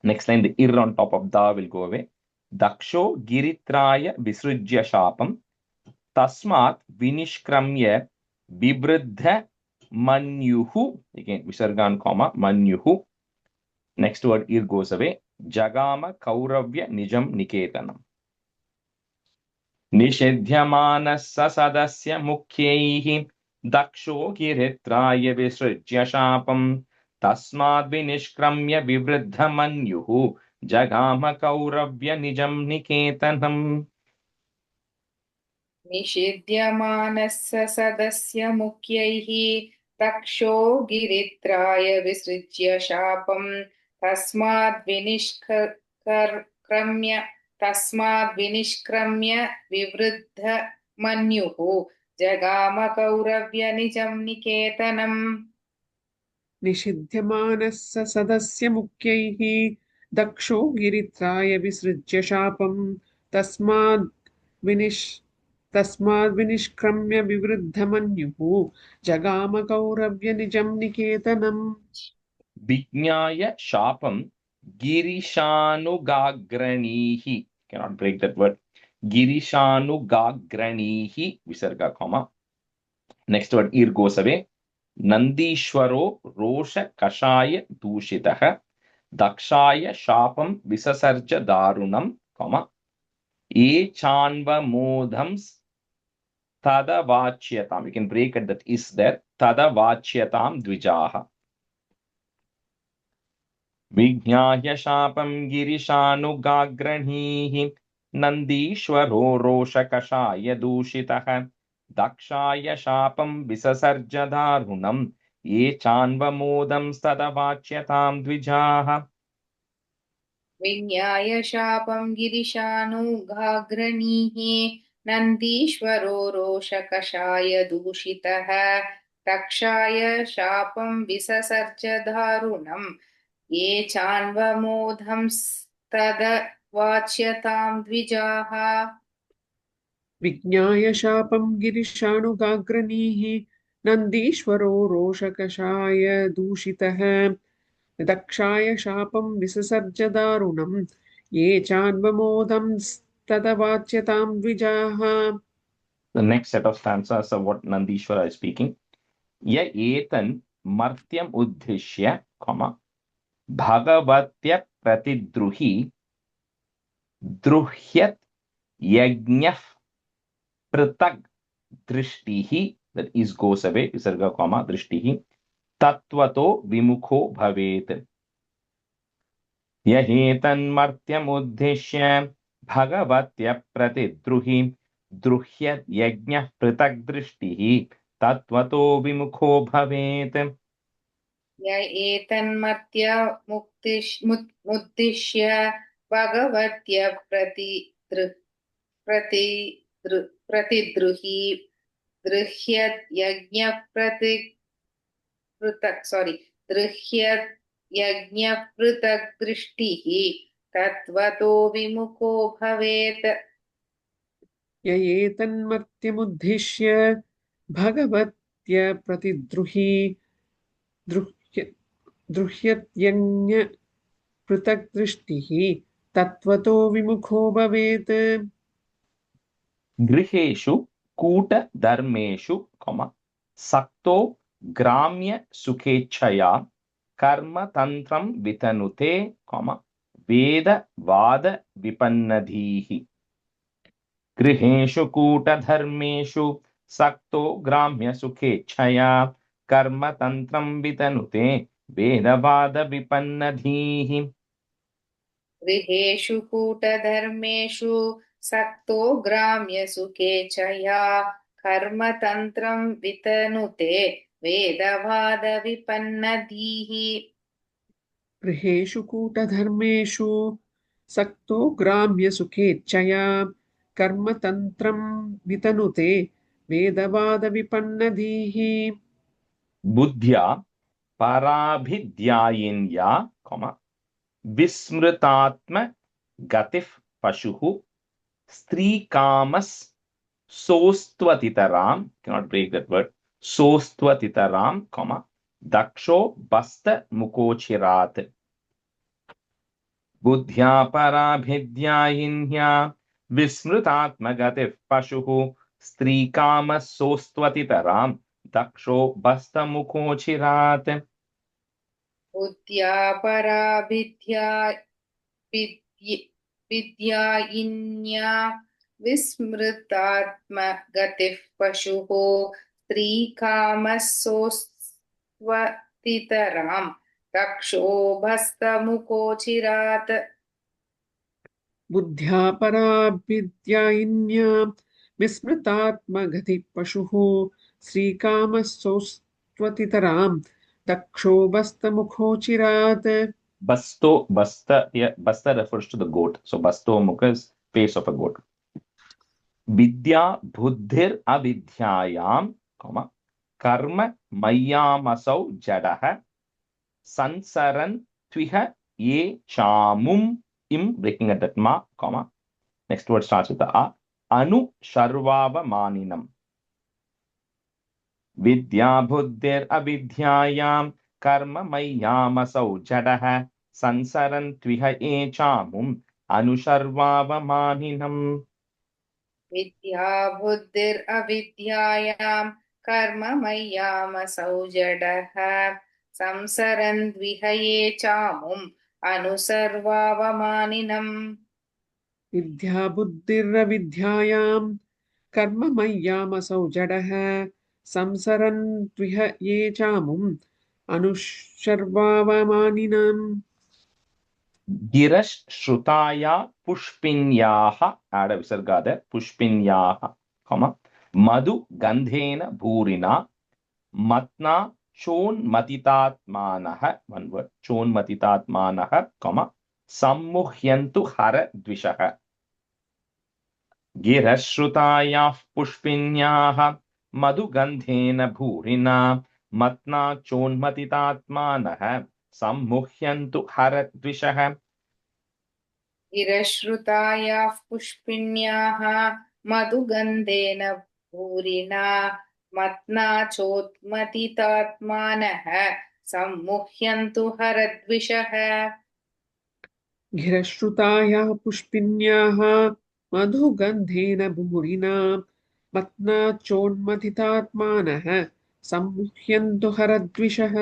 Next line, the ir on top of da will go away. Daksho giritraya visrujya shapam tasmat vinishkramya bibruddha manyuhu. Again, visarga on comma, manyuhu. Next word ir goes away. Jagama kauravya nijam niketanam. निषिध्यमानस्य सदस्य मुख्यैः दक्षो गिरित्राय विसृज्य शापं तस्माद्विनिष्क्रम्य विवृद्धमन्युः जगाम कौरव्य निजं निकेतनम् निषिध्यमानस्य सदस्य मुख्यैः दक्षो गिरित्राय विसृज्य शापं तस्माद्विनिष्क्रम्य विवृद्ध मन्युः जगाम कौरव्य निजं निकेतनम् निषिध्यमानस्य सदस्य मुख्यैः दक्षो गिरित्राय विसृज्य शापं तस्माद्विनिष्क्रम्य विवृद्धमन्युः जगाम कौरव्य निजं निकेतनम् विज्ञाय शापं गिरिशानुगाग्रणीः. Cannot break that word. गिरिशानुगाग्रणीः visarga comma. Next word ir goes away. Nandishwaro rosha kashaya dushitah dakshaya shapam visasarja darunam comma. E chanva modhams tadavachyatam. You can break it, that is there. Tadavachyatam dvijaha. विज्ञाय शापं गिरिशानुगाग्रणीः नन्दीश्वरो रोषकषाय दूषितः दक्षाय शापं विससर्ज दारुणं ये चान्वमोदं स्तदवाच्यतां द्विजाः विज्ञाय शापं गिरिशानुगाग्रणीः नन्दीश्वरो रोषकषाय दूषितः रक्षाय शापं विससर्ज दारुणम् ये चान्वमोधंस्तदवाच्यतां द्विजाः विज्ञाय शापं गिरिशानुगाग्रणीः नन्दीश्वरो रोषकषाय दूषितः दक्षाय शापं विससर्ज दारुणं ये चान्वमोदंस्तदवाच्यतां द्विजाः. The next set of stanzas of what Nandishwara is speaking. Ya etan martyam uddhishya, comma, Bhagavatya pratidruhi druhyat yajnah pratag drishtihi, that is goes away, visarga comma, drishtihi, tatvato vimukho bhavet. Yahetan martyam uddhishya Bhagavatya pratidruhi druhyat yajnah pratag drishtihi tatvato vimukho bhavet. य एतन्मर्त्यमुद्दिश्य भगवत्य प्रतिद्रुहि दृह्यज्ञपृथक् दृष्टिः तत्त्वतो विमुखो भवेत् य एतन्मर्त्यमुद्दिश्य भगवत्य प्रतिद्रुहि दृह्यज्ञपृथक्दृष्टिः तत्त्वतो विमुखो भवेत्. गृहेषु कूटधर्मेषु, सक्तो gramya sukhechaya karma tantram vitanute, veda vada vipannadhihi. Griheshu kuta dharmeshu sakto gramya sukhechaya karma tantram vitanute, veda vada vipannadhihi. गृहेषु कूटधर्मेषु सक्तो ग्राम्यसुखेच्छया कर्मतन्त्रं वितनुते वेदवादविपन्नधीः गृहेषु कूटधर्मेषु सक्तो ग्राम्यसुखेच्छया कर्मतन्त्रं वितनुते वेदवादविपन्नधीः बुद्ध्या पराभिध्यायिन्या, विस्मृतात्म गतिः पशुः स्त्री कामस सोस्त्वतितराम, cannot break that word, सोस्त्वतितराम, दक्षो बस्त मुकोचिरात्. बुद्ध्या पराभिध्यायिन्या विस्मृतात्मगतिः पशुः स्त्री कामः सोस्त्वतितराम दक्षो बस्त मुकोचिरात्. बुद्ध्या पराभिध्यायिन्या विस्मृतात्मगतिः पशुः स्त्रीकामस्सोस्त्वतितरां दक्षोभस्तमुकोचिरात्. बुद्ध्या पराभिध्यायिन्या विस्मृतात्मगतिः पशुः श्रीकामस्सोस्त्वतितरां दक्षो बस्तमुखोचिरात्. Basta refers to the goat. So basto mukha is face of a goat. Vidya buddhir avidyayam, karma mayyamasau jadaha sansaran tviha ye chamum im, breaking at that ma, next word starts with the a, anu sharvava maninam. Vidya buddhir avidyayam karma mayyamasau jadaha sansaran tviha ye chamum anusharvava maninam. विद्या बुद्धिरविद्यायां कर्म मय्यामसौ जडः संसरन् द्विहये चामुम् अनुसर्वावमानिनम्. विद्या बुद्धिरविद्यायां कर्म मय्यामसौ जडः संसरन् त्विह ये चामुम् अनुसर्वावमानिनम्. Girash Shrutaya Pushpinyaha, add a visarga there, Pushpinyaha, Madhu Gandhena Bhurina, Matna Chon Matitatmanaha, one word, Chon Matitatmanaha, Sammuhyantu Hara Dvishaha. Girash Shrutaya Pushpinyaha, Madhu Gandhena Bhurina, Matna Chon Matitatmanaha, Sammuhyantu Hara Dvishaha. गिरश्रुतायाः पुष्पिण्याः मधुगन्धेन भूरिणा मत्ना चोत्मतितात्मानः सम्मुह्यन्तु हरद्विषः. गिरश्रुतायाः पुष्पिन्याः मधुगन्धेन भूरिना मत्ना चोन्मथितात्मानः सम्मुह्यन्तु हरद्विषः.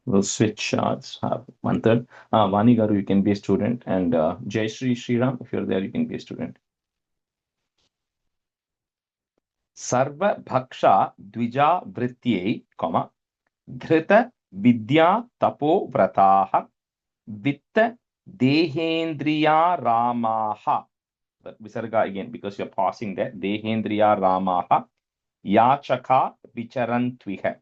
We'll switch. Have one third. Vani Garu, you can be a student, and Jai Shri Sriram, if you're there, you can be a student. Sarva Bhaksha Dvija Vrityei, Dhrita Vidya Tapo Vrataha Vitta Dehendriya Ramaha. Visarga again, because you're pausing there. Dehendriya Ramaha Yachaka Vicharantviha.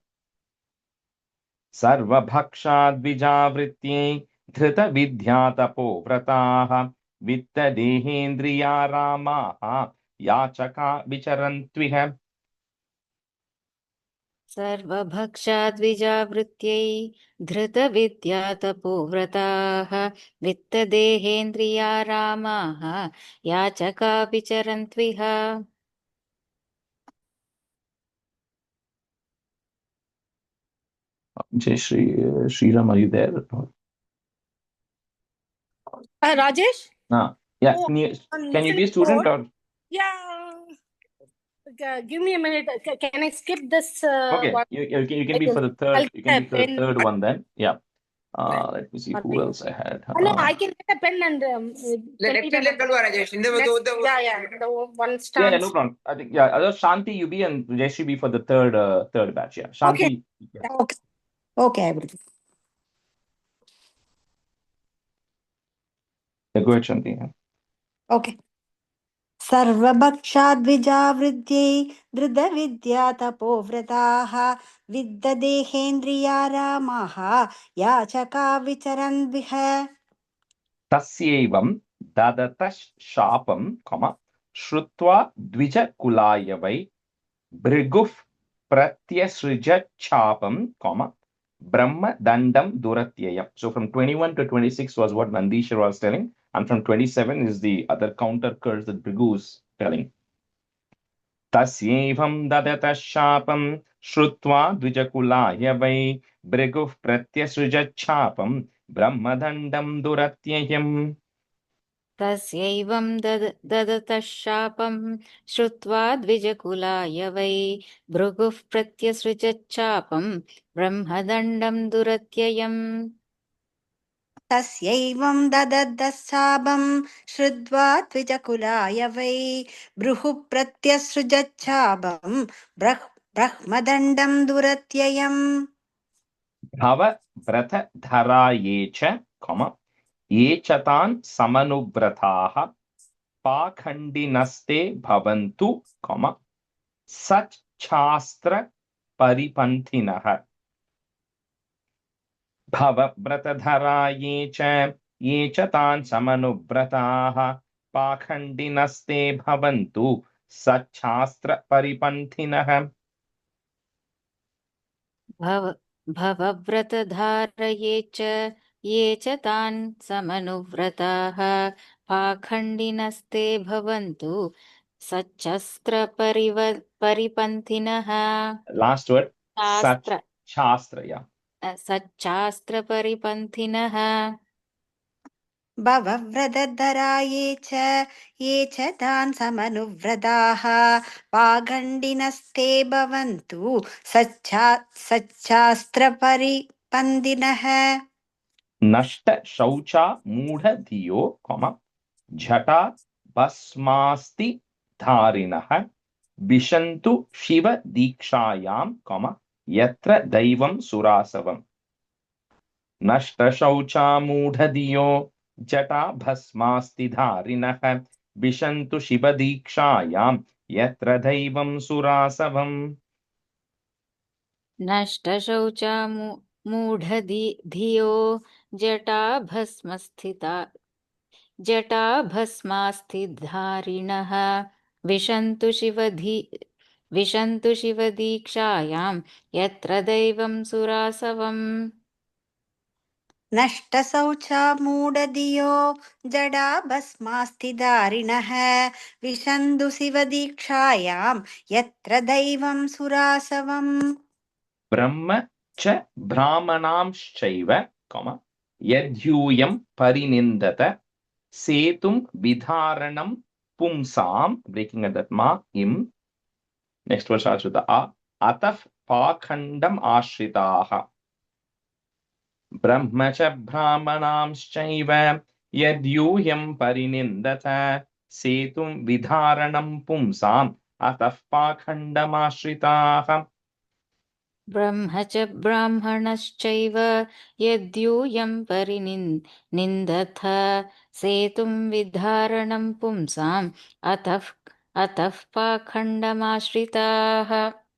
सर्वभक्षाद्विजावृत्यै धृतविद्यातपो व्रताः वित्तदेहेन्द्रिया रामाः याचका विचरन्त्विह. सर्वभक्षाद्विजावृत्यै धृतविद्यातपो व्रताः वित्तदेहेन्द्रिया रामाः याचका विचरन्त्विह. Jai Shri Sriram, are you there? Rajesh? Yeah. Oh, Can you be a student or? Yeah. Give me a minute. Can I skip this Okay, one? you can be for the third. I'll You get can a be for the pen. third one then. Yeah. Let me see One who thing. else I had. No, I can get a pen and Left hand Rajesh. yeah, the one Yeah, stance. no problem. I think Shanti, you be, and Jayeshi be for the third batch. Yeah, Okay. Shanti. Yeah. Okay, I will. Yeah, go ahead, Shanti. Yeah. Okay. सर्वभक्षाद्विजावृद्ध्यै धृतविद्या तपोव्रताः विद्यदेहेन्द्रियारामाः याचका विचरन्विह Tasyevam dadatash shapam, shrutva dvija vai briguf pratyasrijat chapam, brahma dandam duratyayam. So from 21 to 26 was what Nandishwar was telling, and from 27 is the other counter curse that Brigu is telling. Tasyevam dadatash shapam shrutva dvijakulaya vai briguh pratyasrijat chapam brahmadandam duratyayam. तस्यैवं ददतः शापं श्रुत्वा द्विजकुलाय वै भृगुः प्रत्यसृजच्चापं ब्रह्मदण्डं दुरत्ययम् तस्यैवं दददस्साबं श्रुत्वा द्विजकुलाय वै भृहुः प्रत्यसृजच्छाबं ब्रह्मदण्डं दुरत्ययम् Bhava vrata dharaye cha, ye chatan samanuvrataha pakhandinaste bhavantu, sach chastra paripanthinah. Bhava vrata dharaye cha, ye chatan samanuvrataha pakhandinaste bhavantu, sach chastra paripanthinah. भवव्रतधारये च ये च तान् समनुव्रताः पाखण्डिनस्ते भवन्तु सच्छस्त्रपरिपन्थिनः Last word, शास्त्र sach chastra, yeah. सच्छास्त्रपरिपन्थिनः भवव्रतधरा ये च तान् समनुव्रताः पाखण्डिनस्ते भवन्तु सच्छास्त्रपरिपन्थिनः Nashta shaucha mudha dhiyo, jhata basmasti dharinah vishantu shiva dikshayam, yatra daivam surasavam. Nashta shaucha mudha dhiyo jata bhasmasti dharinah vishantu shiva dikshayam yatra daivam surasavam. नष्टशौचा मूढधियो जटाभस्मास्थिधारिणः विशन्तु शिवदीक्षायां यत्र दैवं सुरासवम् नष्टशौचा मूढधियो जडा भस्मास्तिदारिणः विशन्तु शिवदीक्षायां यत्र दैवं सुरासवम् Brahma cha brahmanamshaiva, yadhyuyam parinindata setum vidharanam pumsam, breaking at that ma, im. Next verse starts with the a. Ataf pakhandam ashritaha. Brahma cha brahmanamshaiva yadyuyam parinindata setum vidharanam pumsam ataf pakhandam ashritaha. ब्रह्म च ब्राह्मणश्चैव यद्यूयं परिनिन्दथ सेतुं विधारणं पुंसाम् अतः पाखण्डमाश्रिताः.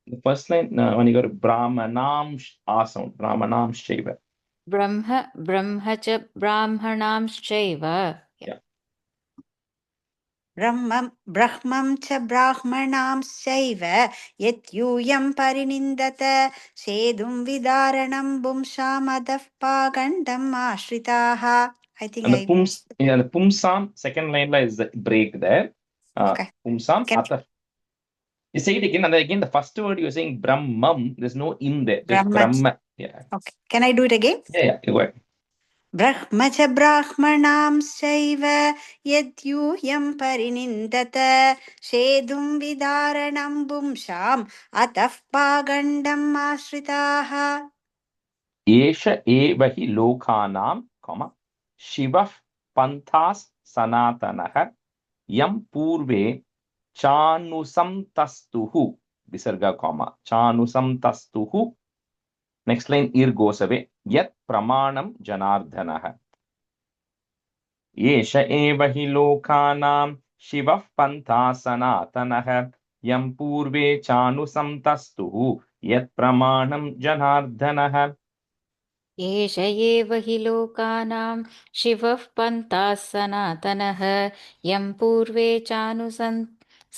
The first line, when you go to Brahmanam asam, Brahmanam shaiva. ब्रह्म च ब्राह्मणांश्चैव. Yeah. ब्रह्मं च ब्राह्मणांश्चैव यद्यूयं परिनिन्दत सेदुं विदारणं पुंसामधः पाखण्डम् आश्रिताः. I think And the pumsam, second line is the break there. Okay. Pumsam ataf. You say it again, and then again the first word you're saying Brahmam, there's no in there. There's Brahma. Yeah. Okay. Can I do it again? Yeah, go ahead. ब्रह्म च ब्राह्मणांश्चैव यद्यूयं परिनिन्दत शेदुं विदारणं पुंसाम् अतः पागण्डम् आश्रिताः एष एव हि लोकानां शिवः पन्थास् सनातनः यं पूर्वे चानुसंतस्तुः विसर्ग चानुसंतस्तुः. Next line ir goes away. Yat pramanam janardhanah. Yesha eva hi lokanam shivah pantha sanatanah yam purve chanusamtastuhu yat pramanam janardhanah. एष एव हि लोकानां शिवः पन्थाः सनातनः यं पूर्वे चानुसन्तस्तुः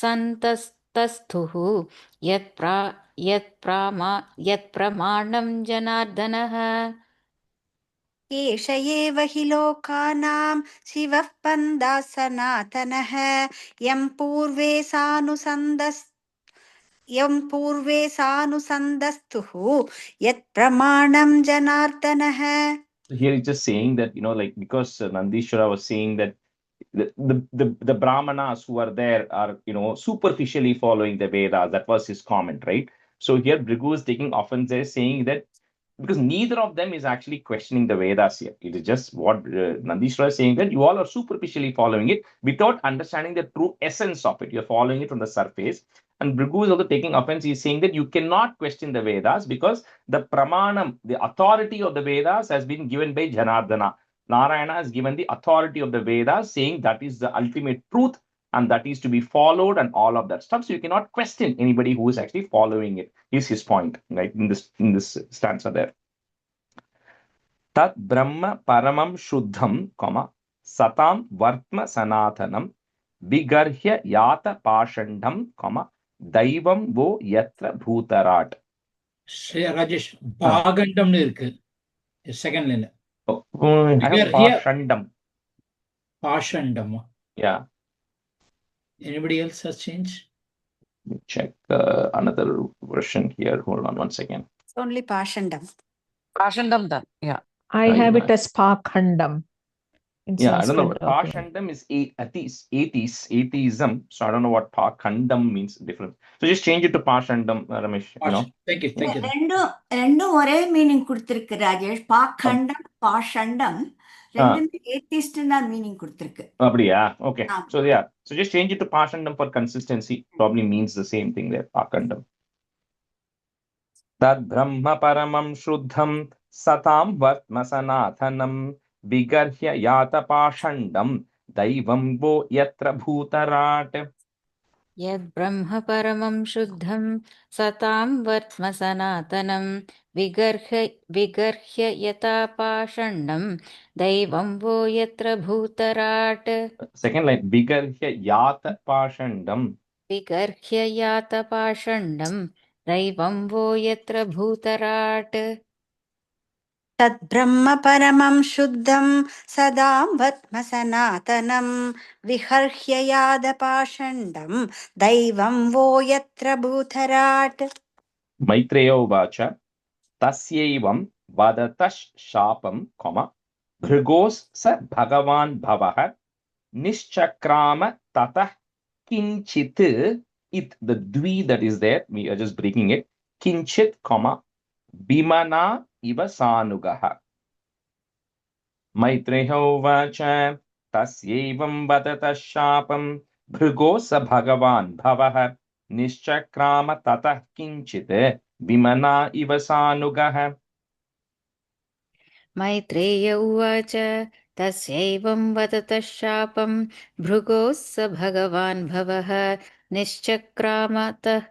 यत्प्रमाणं जनार्दनः एष एव हि लोकानां शिवः पन्थाः सनातनः यं पूर्वे सानुसन्दस्तुः यत्प्रमाणं जनार्दनः. So here it's just saying that, like, because Nandishwara was saying that the brahmanas who are there are, superficially following the Vedas. That was his comment, right? So here Bhrigu is taking offense there, saying that because neither of them is actually questioning the Vedas here. It is just what Nandishwara is saying, that you all are superficially following it without understanding the true essence of it. You're following it from the surface. And Bhrigu is also taking offense. He's saying that you cannot question the Vedas because the pramanam, the authority of the Vedas has been given by Janardana. Narayana has given the authority of the Vedas, saying that is the ultimate truth and that is to be followed and all of that stuff. So you cannot question anybody who is actually following it, is his point, right? In this stanza there. Tat Brahma Paramam Shuddham, Satam Vartma Sanatanam, Vigarhya Yata Pashandam, Daivam Vo Yatra Bhutarat. Rajesh, Bhagandam irukku. Second line. Oh, I have Pashandam. Pashandam. Yeah. Anybody else has changed? Let me check another version here. Hold on one second. It's only Pashandam. Pashandam, yeah. I have it as Pakhandam. Yeah, I don't know. Pashandam is atheism. So I don't know what Pakhandam means different. So just change it to Pashandam, Ramesh. Thank you. ரெண்டும் ஒரே மீனிங் கொடுத்திருக்கு ராஜேஷ். பாக்கண்டம் பாஷண்டம் ரெண்டுமே ஏத்திஸ்ட் தான் மீனிங் கொடுத்திருக்கு. அப்படியா? Okay. So yeah. So just change it to Pashandam for consistency. Probably means the same thing there. Pakhandam. Tad Brahma Paramam Shuddham Satam Vartma Sanathanam Vigarhya Yata Pashandam Daivam Vo Yatra Bhutarat. यद् ब्रह्म परमं शुद्धं सतां वर्त्म सनातनं विगर्ह्य यथा पाषण्डं दैवं वो यत्र भूतराट्. Second line, Vigarhya Yata Pashandam. विगर्ह्य यात पाषण्डं दैवं वो यत्र भूतराट्. तद्ब्रह्म परमं शुद्धं सदा वत्म सनातनं विहर्ह्य यादपाषण्डं दैवं वो यत्र भूतराट्. Maitreya Uvacha Tasyaivam Vadatash Shapam, Bhrigos Sa Bhagavan Bhavah Nishchakrama Tatah Kinchit. It, the dvi that is there, we are just breaking it. Kinchit, Bimana Iva Sanugaha. Maitreya Uvacha Tasyaivam Vadatash Shapam Bhrigos Sa Bhagavan Bhavah Nishchakrama Tatah Kinchit Vimana iva sanugaha. Maitreya uvacha tasyaivam vadata shapam bhrugos bhagavan bhavah nishchakramatah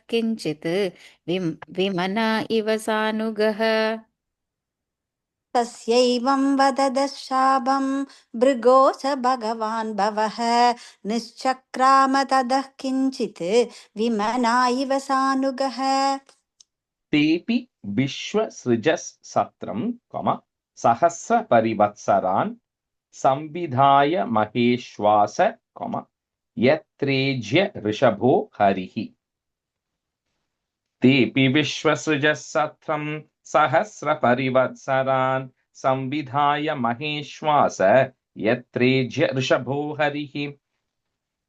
kinchit vimana iva sanugaha. तस्यैवं वददशापं भृगो स भगवान् भवः निश्चक्राम ततः किञ्चित् विमना इव सानुगः. Tepi Vishwa Srijas Satram, Sahasra Parivatsaran, Samvidhaya Maheshwasa, Yatrejya Rishabho Harihi. Tepi Vishwa Srijas Satram, सहस्र परिवत्सरान् संविधाय महेश्वास यत्रेज्य ऋषभो हरिः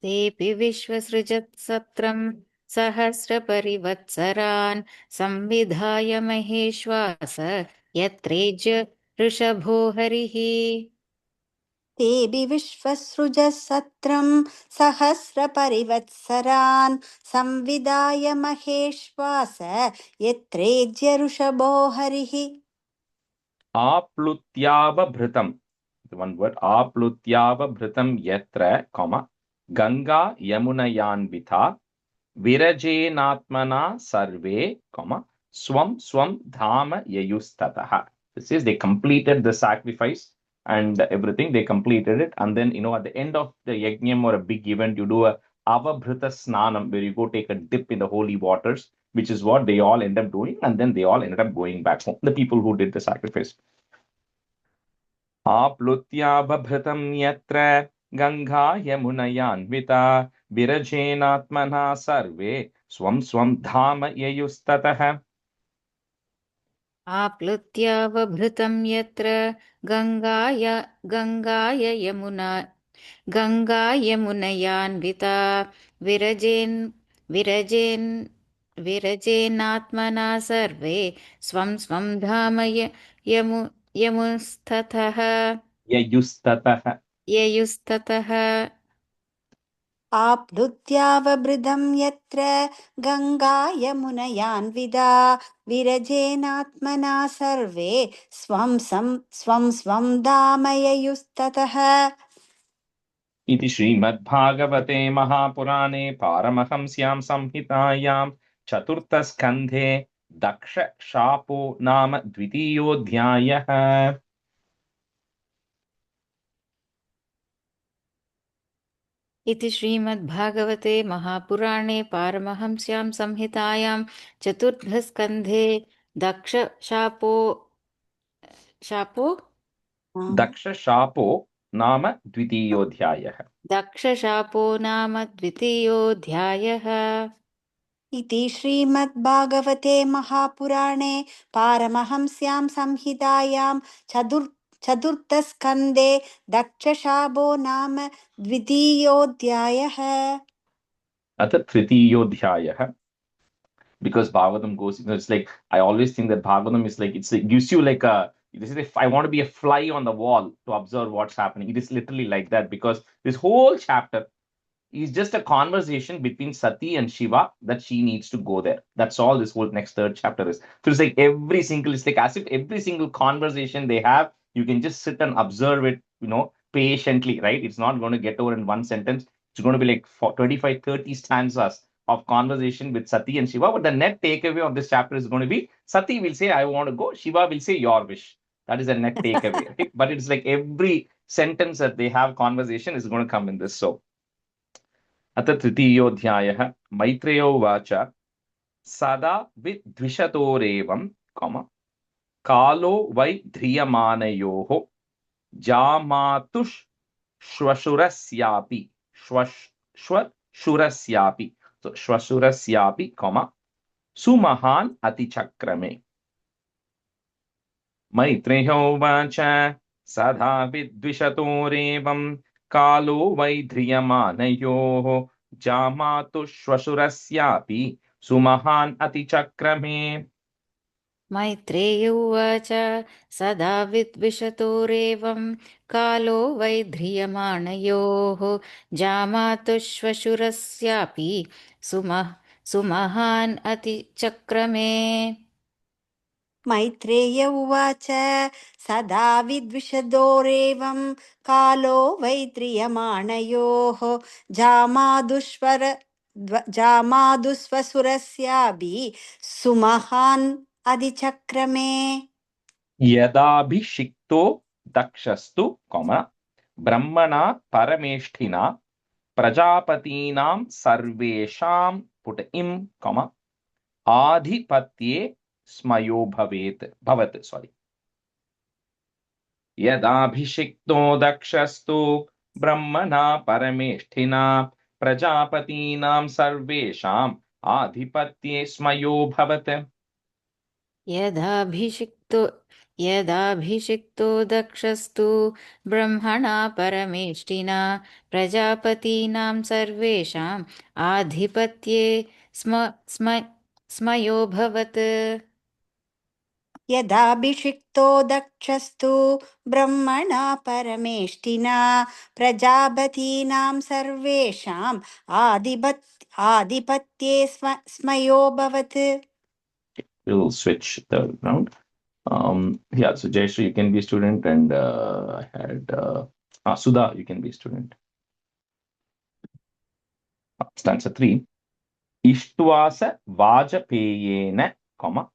तेऽपि विश्वसृजत्सत्रं सहस्रपरिवत्सरान् संविधाय महेश्वास यत्रेज्य ऋषभो हरिः तेऽपि विश्वसृजः सत्रं सहस्रपरिवत्सरान् संविदाय महेश्वास यत्रेज्य ऋषभो हरिः आप्लुत्यावभृतम् one word आप्लुत्यावभृतं यत्र गंगा यमुनयान्विता विरजेनात्मना सर्वे swam swam dhama yayustatah. This is they completed the sacrifice and everything. They completed it, and then at the end of the yajnam or a big event, you do a avabhrita snanam where you go take a dip in the holy waters, which is what they all end up doing, and then they all ended up going back home. The people who did the sacrifice. आप्लुत्यावभृतं यत्र गंगा यमुनयान्विता विरजेनात्मना सर्वे स्वं स्वं धाम ययुस्ततः आप्लुत्यावभृतं यत्र गङ्गाय यमुनयान्विता विरजेनात्मना सर्वे स्वं स्वं धाम ययुस्ततः आप्लुत्यावभृतं यत्र गङ्गा यमुनयान्विदा विरजेनात्मना सर्वे स्वं स्वं दामययुस्ततः इति श्रीमद्भागवते महापुराणे पारमहंस्यां संहितायां चतुर्थस्कन्धे दक्षशापो नाम द्वितीयोऽध्यायः इति श्रीमद्भागवते महापुराणे पारमहंस्यां संहितायां चतुर्थस्कन्धे दक्षशापो नाम द्वितीयोऽध्यायः दक्षशापो नाम द्वितीयोऽध्यायः इति श्रीमद्भागवते महापुराणे पारमहंस्यां संहितायां चतुर्थस्कन्धे दक्षशापो नाम द्वितीयोऽध्यायः अथ तृतीयोऽध्यायः. Because Bhagavatam goes, it's like, I always think that Bhagavatam is like, it gives you like this is if I want to be a fly on the wall to observe what's happening. It is literally like that, because this whole chapter is just a conversation between Sati and Shiva that she needs to go there. That's all this whole next third chapter is. So it's like it's like as if every single conversation they have, you can just sit and observe it, patiently, right? It's not going to get over in one sentence. It's going to be like 25, 30 stanzas of conversation with Sati and Shiva. But the net takeaway of this chapter is going to be Sati will say, I want to go. Shiva will say, your wish. That is a net takeaway. Right? But it's like every sentence that they have conversation is going to come in this. So, अथ तृतीयोऽध्यायः मैत्रेयो उवाच सदा विद्विषतोरेवं कालो वै ध्रियमानयोः जामातुश्श्वशुरस्यापि श्वशुरस्यापि सुमहान् अतिचक्रमे. मैत्रेयो उवाच सदा विद्विषतोरेवं कालो वै ध्रियमानयोः जामातुश्श्वशुरस्यापि सुमहान् अतिचक्रमे. मैत्रेय उवाच सदा विद्विषतोरेवं कालो वै ध्रियमाणयोः जामातुश्वशुरस्यापि सुमहान् अतिचक्रमे. मैत्रेय उवाच सदा विद्विषदोरेवं कालो वै ध्रियमाणयोः जामादुस्वसुरस्यापि सुमहान् अधिचक्रमे. यदाभिषिक्तो दक्षस्तु ब्रह्मणा परमेष्ठिना प्रजापतीनां सर्वेषां पुटइं आधिपत्ये स्मयो भवत्. यदाभिषिक्तो दक्षस्तु ब्रह्मणा परमेष्ठिना प्रजापतीनां सर्वेषाम् आधिपत्ये स्मयो भवत्. यदाभिषिक्तो दक्षस्तु ब्रह्मणा परमेष्टिना प्रजापतीनां सर्वेषाम् आधिपत्ये स्मयोऽभवत्। यदाभिषिक्तो दक्षस्तु ब्रह्मणा परमेष्टिना प्रजापतीनां सर्वेषाम् आधिपत्ये स्मयोऽभवत्. We'll switch the round. Yeah, so Jayashree, you can be a student, and I had Sudha, you can be a student. Stanza 3. Ishtvasa Vajapayena, comma,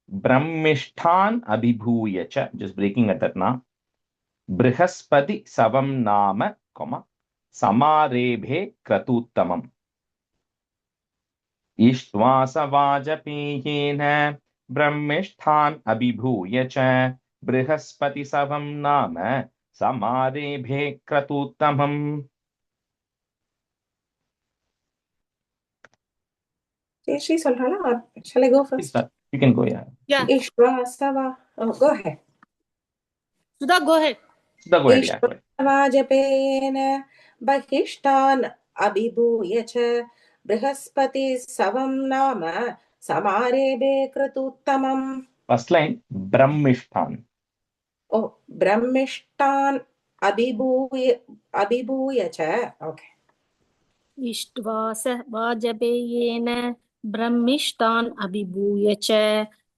Brahmishtan Abhibhuya cha, just breaking at that na, Brihaspati Savam Nama, comma, Samarebhe Kratuttamam. Ishtvasa Vajapayena Brahmishtan Abhibhuya cha, Brihaspati Savam Nama, Samarebhe Kratuttamam. Jayashree solrala, or shall I go first? You can go, yeah. Yeah. Ishtvasava. Oh, go ahead. Sudha, go ahead. Sudha, go ahead, yeah. Ishtvasavajapena bahishtan abhibhuya cha brihaspati savam nama samarebe kratuttamam. First line, Brahmishtan. Oh, Brahmishtan abhibhuya cha. Okay. इष्ट्वास वाजपेयेन ब्रह्मिष्टान् अभिभूय च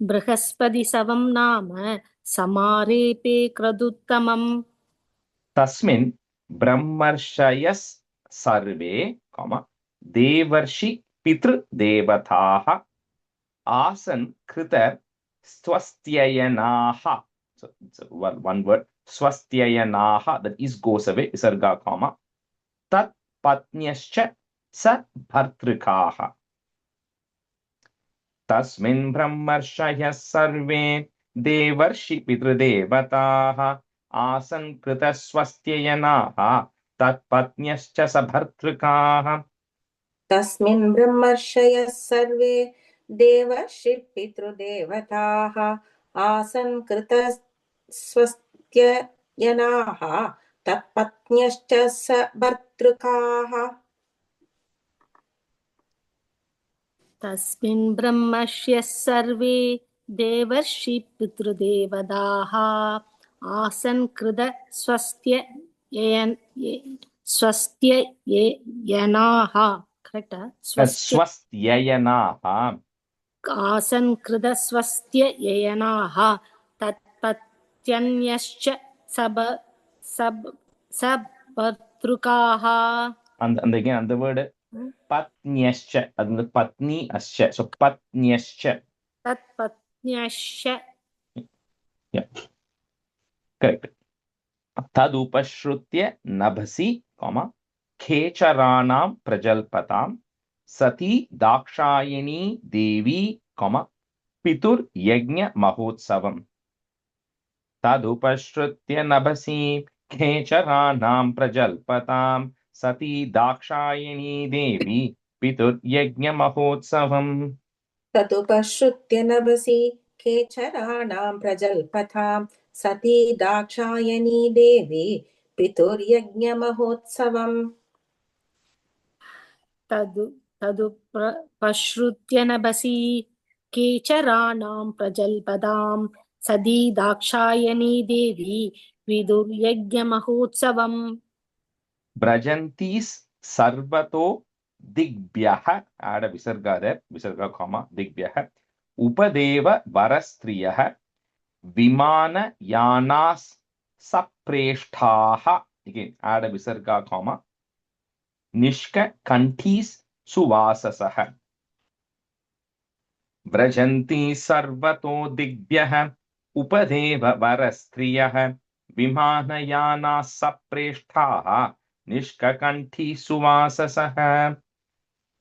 बृहस्पति सवं नाम समारेपे क्रदुत्तमम्. Tasmin Brahmarshayas Sarve, comma, Devarshi Pitru Devataha Asan Kritar Swastyayanaha. So it's one word, Swastyayanaha, that is goes away, Visarga, comma, Tat Patnyascha Sa Bhartrikaha. Tasmin Brahmarshayas Sarve Devarshi Pitru Devataha Asan Krita Swastyayanaha Tat Patnyascha Sa Bhartrikaha. Tasmin brahmarshaya sarve devarshi pitru devataha asan krita swastyayanaha tatpatnyascha sa bhartrukaha. तस्मिन् ब्रह्मस्य सर्वे देवर्षि पितृदेवताः आसन् कृत स्वस्त्ययनाः. करेक्ट? Swastyayanaha. आसन् कृत स्वस्त्ययनाः तत्पत्यन्यश्च सबर्तृकाः. And again, the word Patnyascha, and the Patni Ascha. So Patnyascha. Tatpatnyascha. Yeah. Correct. Tadupashrutya nabhasi, comma, Khecharanam prajalpatam Sati Dakshayani Devi, comma, Pitur Yajna Mahotsavam. Tadupashrutya nabhasi Khecharanam prajalpatam Sati Dakshayani Devi Pitur Yajna Mahotsavam. Tadupashrutya nabhasi kecharaणां prajalpatham sati dakshayani devi pitur yajna mahotsavam. तदुपश्रुत्य नभसि केचराणां प्रजल्पदां सदी दाक्षायणी देवी विदुर्यज्ञमहोत्सवम्. Brajantis sarvato digbhyaha, add a visarga there, visarga comma, digbhyaha, upadeva varastriyaha, vimana yanas sapreshtaha, again, add a visarga comma, nishka kantis suvasasaha. Brajanti sarvato digbhyaha, upadeva varastriyaha, vimana yanas sapreshtaha, Nishkakanthi suvasasaha.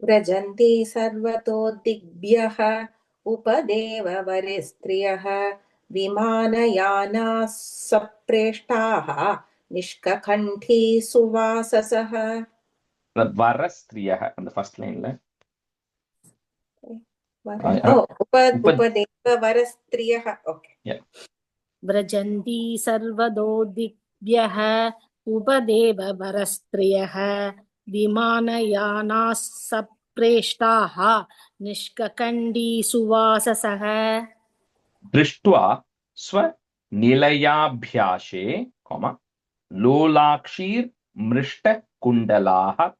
Vrajanti sarvato digbhyaha upadeva varistriyaha vimanayana sapreshtaha nishkakanthi suvasasaha. The varastriyaha on the first line. Upadeva Varastriyah. Okay. Yeah. Vrajanti sarvado divyah upadeva varastriyah vimanayanas sapreshtaha nishkakandi suvasasah. Drishtva swa nilayabhyashe, lolakshir mrishta kundalaha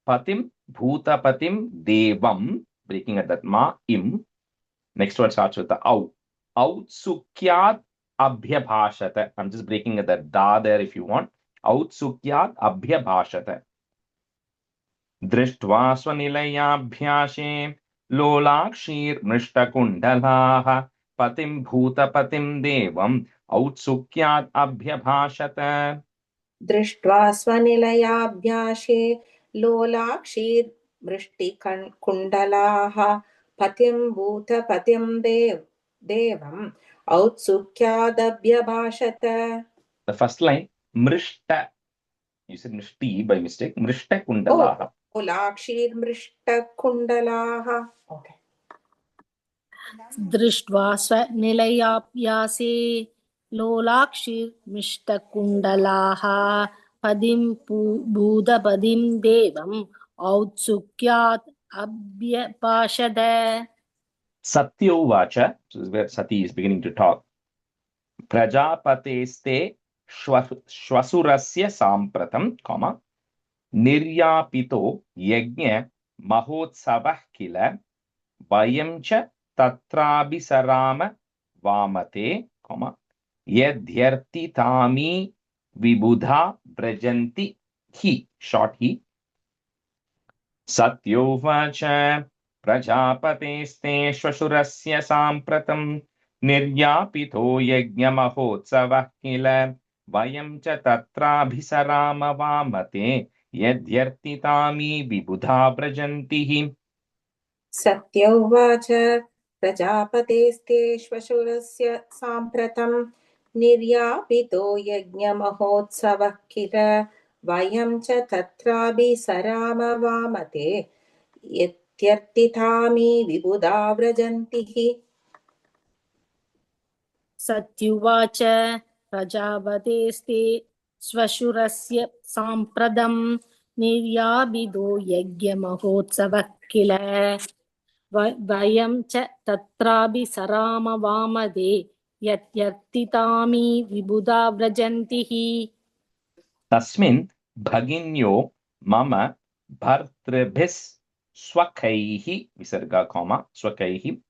patim bhutapatim devam, breaking at that ma im. Next word starts with the au. Autsukyat abhyabhashata. I'm just breaking at that da there if you want. Autsukyat abhyabhashata. Drishtva swanilayabhyashe lolakshir mrishtakundalaha patim bhutapatim devam autsukyat abhyabhashata. Drishtva Swanilayabhyashe Lolakshir Mrishtikundalaha Patim Bhuta Patim Devam Autsukyadabhyabhashata. The first line, mrishta. You said mrishti by mistake. Mrishta kundalaha. Oh, Lolakshir Mrishtakundalaha. Okay. Drishtva swanilaya लोलाक्षिर्मिष्टकुण्डलाः पदिं भूतपदिं देवम् औत्सुक्यात् अभ्यपाशद. Satyovacha, so this is where Sati is beginning to talk. Prajapateste shvasurasya sampratam, niryapito yajna mahotsavah kila vayam cha tatrabhisarama vamate, yadhyartitami vibudha brajanti hi, short hi. Satyovacha Prajapateste shvasurasya sampratam niryapito yajnamahotsavah kila vayam cha tatrabhisarama vamate yadhyartitami vibudha brajantihi. Satyovacha Prajapateste Shvashurasya Sampratam Niryapito Yajna Mahotsavah Kila Vayam cha tatrabi sarama vamate yatyartitami vibudha vrajantihi. Satyuvacha Prajapateste Swashurasya Sampradam Niryabido Yajnamahotsavah kila Vayam cha tatrabi sarama vamade yatyartitami vibudha vrajantihi. Tasmin bhaginyo mama bhartrabhis swakaihi, visarga swakaihi.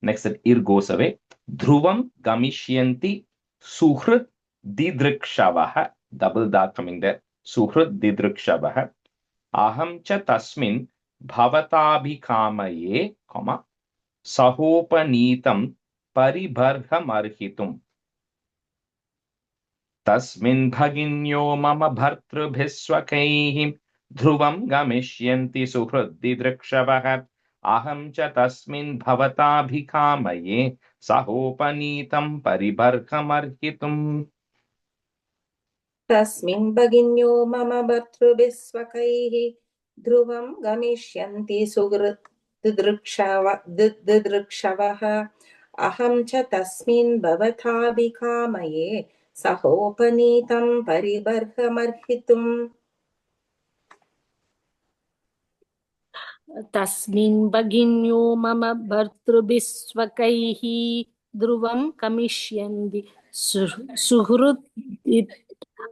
Next that ir goes away. Dhruvam gamishyanti suhrit didrikshavaha, double dot coming there. Suhrit didrikshavaha. Aham cha tasmin bhavatabhikamaye, sahopanitam paribharhamarhitum. Tasmin bhaginyo mama bhartrabhiswakaihi dhruvam gamishyanti suhriddhi drikshavaha aham cha tasmin bhavatabhikamaye sahopanitam paribharhamarhitum. Tasmin bhaginyo mama bhartrubhisvakaihi dhruvam gamishyanti sugridrikshavaha aham cha tasmin bhavathabhikamaye sahopanitam paribarhamarhitum. Tasmin bhaginyo mama bhartrubhisvakaihi dhruvam kamishyandi suhrut.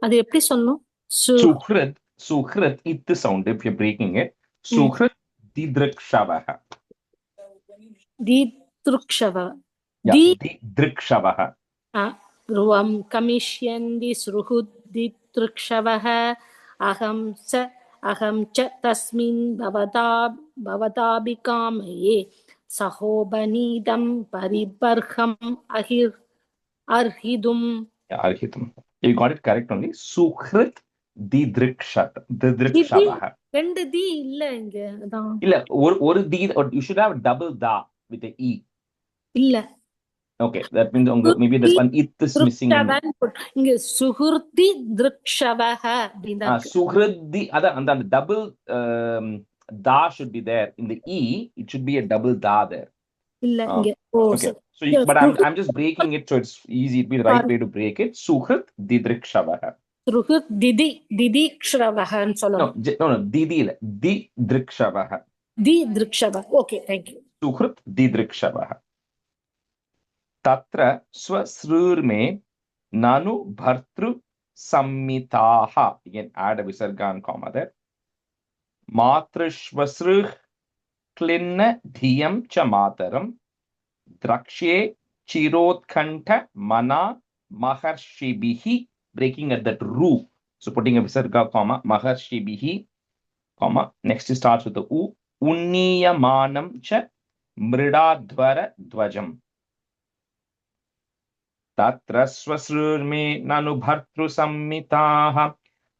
அது எப்படி சொல்லணும்? Suhrit, it sound if you're breaking it. Suhrit didrikshavaha. Didrikshavaha. Didrikshavaha. Dhruvam kamishyandi suhrut didrikshavaha aham cha tasmin bhavatabhikamaye sahobanidam paribarham arhidum. Arhitum. You got it correct only. Suhrit didrikshavaha. ரெண்டு தி இல்ல இங்க. அதான் இல்ல ஒரு தி, you should have double da with the e. இல்ல. Okay, that means maybe there's one it is missing. இங்க சுஹுர்தி திருக்ஷவஹ அப்படினா சுஹ்ருதி அந்த double da should be there in the e. It should be a double da there. illa inge. Oh, Okay. So, yeah, but I'm just breaking it so it's easy. It'd be the right way to break it. Suhrit didrikshavaha. Suhrit didikshavaha and so on. No, didi didrikshavaha. Didrikshavaha. Okay, thank you. Suhrit didrikshavaha. Tatra swasrurme nanu bhartru sammitaha. Again, add a visarga and comma there. Matrishvasruh klinna dhiyam cha mataram. Drakshe chirotkanta mana maharshibihi. Breaking at that ru. So putting a visarga comma maharshibihi comma. Next it starts with the u. Unniyamanam cha mridadvara dvajam. Tatra swasrurme nanu bhartru sammitaha.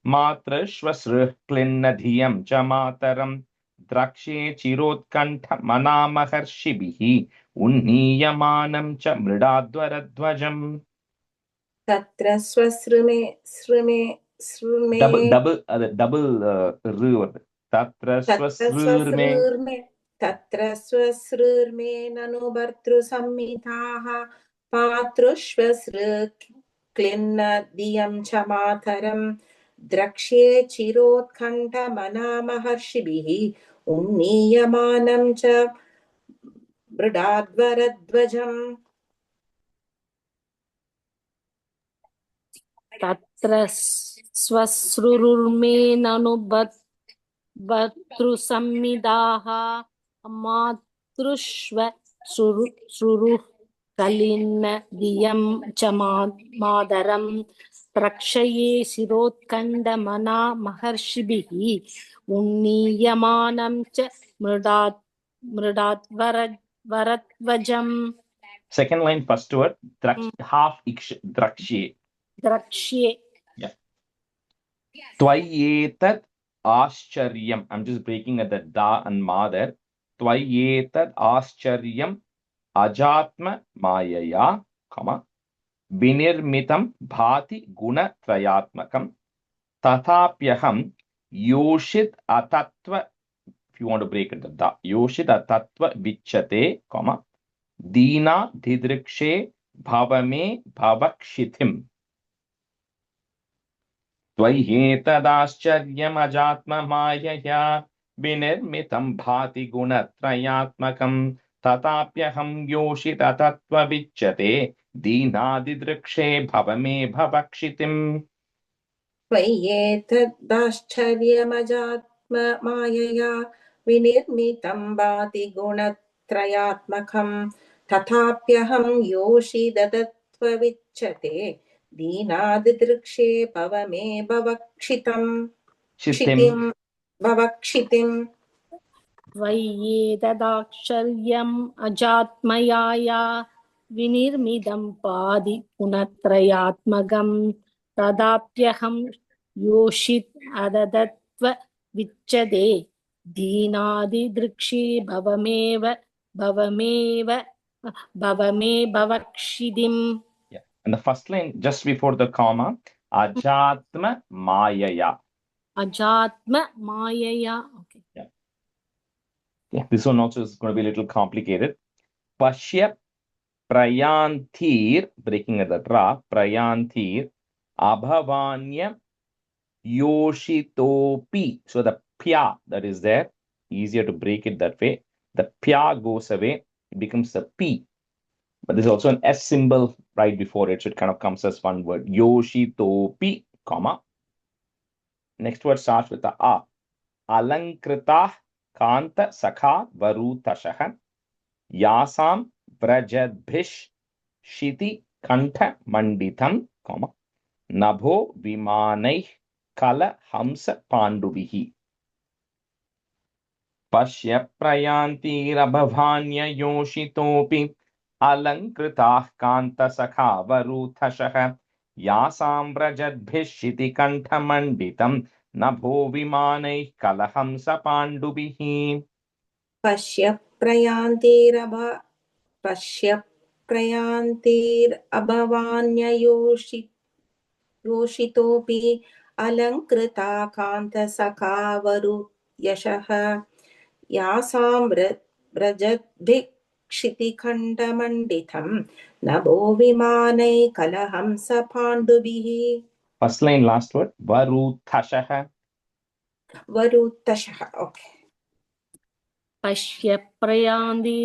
Matrishvasruh klinna dhiyam cha mataram. Drakshe chirotkanta mana maharshibihi. Unniyamanam cha mridadvaradvajam. Tatra swasrume double Tatra swasrurme nanu bhartru sammitaha. Patrushvasru klinna diyam cha mataram. Drakshe chirotkanta mana maharshibihi. Unniyamanam cha mridadvaradvajam. Tatra swasrurme nanu bhartru sammidaha matrushva suruh kalinna diyam cha madaram prakshaye sirotkanda mana maharshibihi unniyamanam cha mridadvaradvajam. Second line, first word, half drakshe. Yeah. Tvayetat ascharyam. I'm just breaking at the da and ma there. Tvayetat ascharyam ajatma mayaya, comma, vinirmitam bhati guna trayatmakam. Tathapyaham yoshit atatva. If you want to break it, the da. Yoshit atatva vichate, comma. Dina didrikshe bhavame bhavakshitim. Tvayetadascharyamatma-mayaya vinirmitam bhati gunatrayatmakam tatapyaham yoshita tattva vichyate dinadidrikshe bhavame bhavakshitim. Tvayetadascharyamatma-mayaya vinirmitam bhati gunatrayatmakam tatapyaham yoshita tattva vichyate Deenadidrikshe bhavame bhavakshitam. Bhavakshitim. Tvayetadaksharyam ajatmayaya vinirmidam padi gunatrayatmagam tadapyaham yoshit adadatva vichade deenadidrikshe bhavame bhavakshidim. Yeah. And the first line just before the comma, ajatma mayaya. Ajatma mayaya. Okay. Yeah, this one also is going to be a little complicated. Pashya prayanthir, breaking at the dra, prayanthir, abhavanya yoshitopi. So the pya that is there, easier to break it that way. The pya goes away, it becomes the p. But there's also an S symbol right before it, so it kind of comes as one word. Yoshitopi, comma. Next word starts with the a. Alankrita kanta sakha varutashaha. Yasam vrajadbhish shiti kantha manditam, comma. Nabho vimanaih kala hamsa panduvihi. Pashya prayantirabhavanya yoshitopi alankritah kanta sakha varuthashah yasam vrajadbhishiti kanthamanditam nabho vimanaih kalahamsa pandubihi. Pashya prayantirabhavanya yoshitopi alankrita kanta sakha varu yashaha yasam vrajadbhik क्षितिखण्डमण्डितं नभो विमानै कलहंस पाण्डुभिः. First line, last word. Varuthashah. वरुतशः. Okay. पश्य प्रयान्ति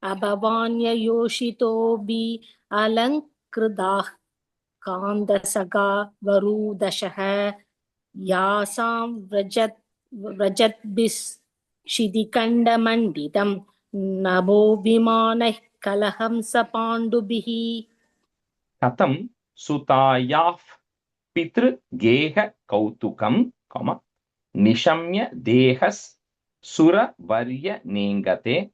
अभवान्ययोषितोऽपि अलङ्कृताः कान्दसगा वरुदशः यासां व्रजद्भिश्शितिखण्डमण्डितं नभो विमानैः कलहंस पाण्डुभिः. Katham sutayah pitrugeha kautukam, nishamya dehas sura varya nengate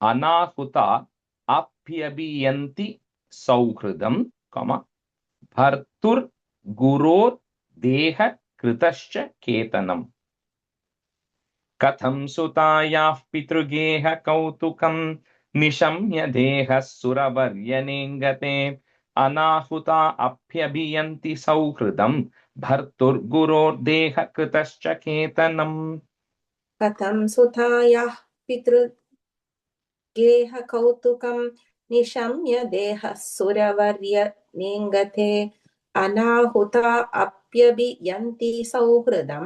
anahuta apyabiyanti sauhridam, bhartur guror deha kritascha ketanam. Katham sutayah pitrugeha kautukam nishamya dehas sura varya nengate अनाहुता अभ्यभियन्ति सौहृदं भर्तुर्गुरोर्देह कृतश्च केतनम्. कथं सुतायाः पितृगेह कौतुकं निशम्य देहः सुरवर्य नेङ्गते अनाहुता अप्यभियन्ति सौहृदं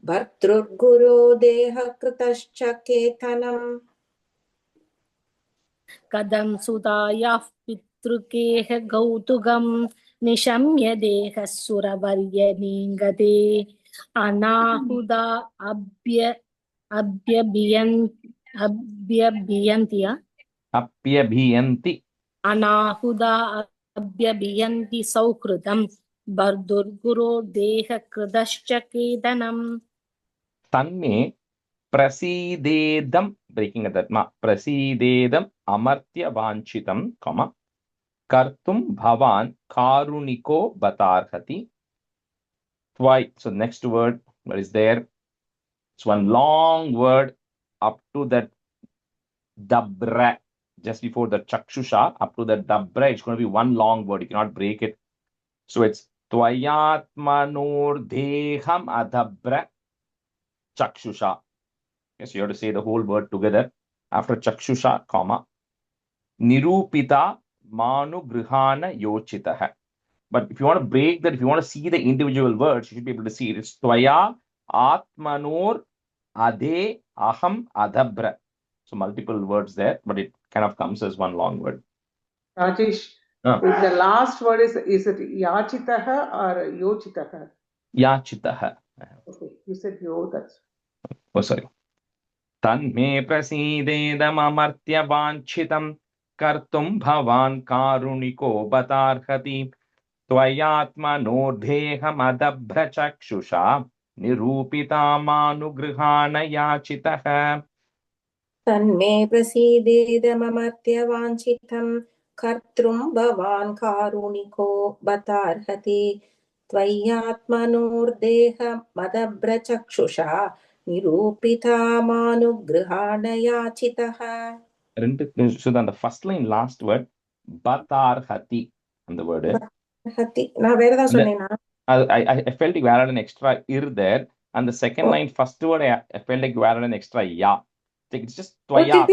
भर्तृर्गुरो देह कृतश्च केतनम्. कथं सुतायाः पितृकेह कौतुकं निशम्य देहः सुरवर्यनीङ्गते अनाहुदा अप्यभियन्ति अनाहुदा अभ्यभियन्ति सौहृदं भर्तुर्गुरो देह कृतश्च केतनम्. तन्मे प्रसीदेदं, breaking at that ma, प्रसीदेदं Amartya वाञ्छितं, कर्तुं भवान् कारुणिको बतार्हति. Twice. So next word, what is there? It's one long word up to that dabra, just before the chakshusha, up to the dabra, it's going to be one long word. You cannot break it. So it's tvayatmanordeham adabra chakshusha. Yes, you have to say the whole word together. After chakshusha, nirupita manugrihana yochitaha. But if you want to break that, if you want to see the individual words, you should be able to see it. It's tvaya atmanor ade aham adabra. So multiple words there, but it kind of comes as one long word. Rajesh, if the last word is it yachitaha or yochitaha? Yachitaha. Okay, you said yo, that's. Oh, sorry. Tanme prasidedamamartya vanchitam kartum bhavan karuniko batarhati tvayatmanordeham adabra chakshusha nirupitamanugrihana yachitaha. तन्मे प्रसीदेदममर्त्यवाञ्छितं कर्तृं भवान् कारुणिको बतार्हति त्वय्यात्मनोर्देहमदभ्रचक्षुषा निरूपितामानुगृहाण याचितः. So then the first line, last word, batarhati, and the word. நான் வேற ஏதாவது சொன்னேனா? I felt like you added an extra ir there, and the second line, first word, I felt like you added an extra ya. It's just tvaya.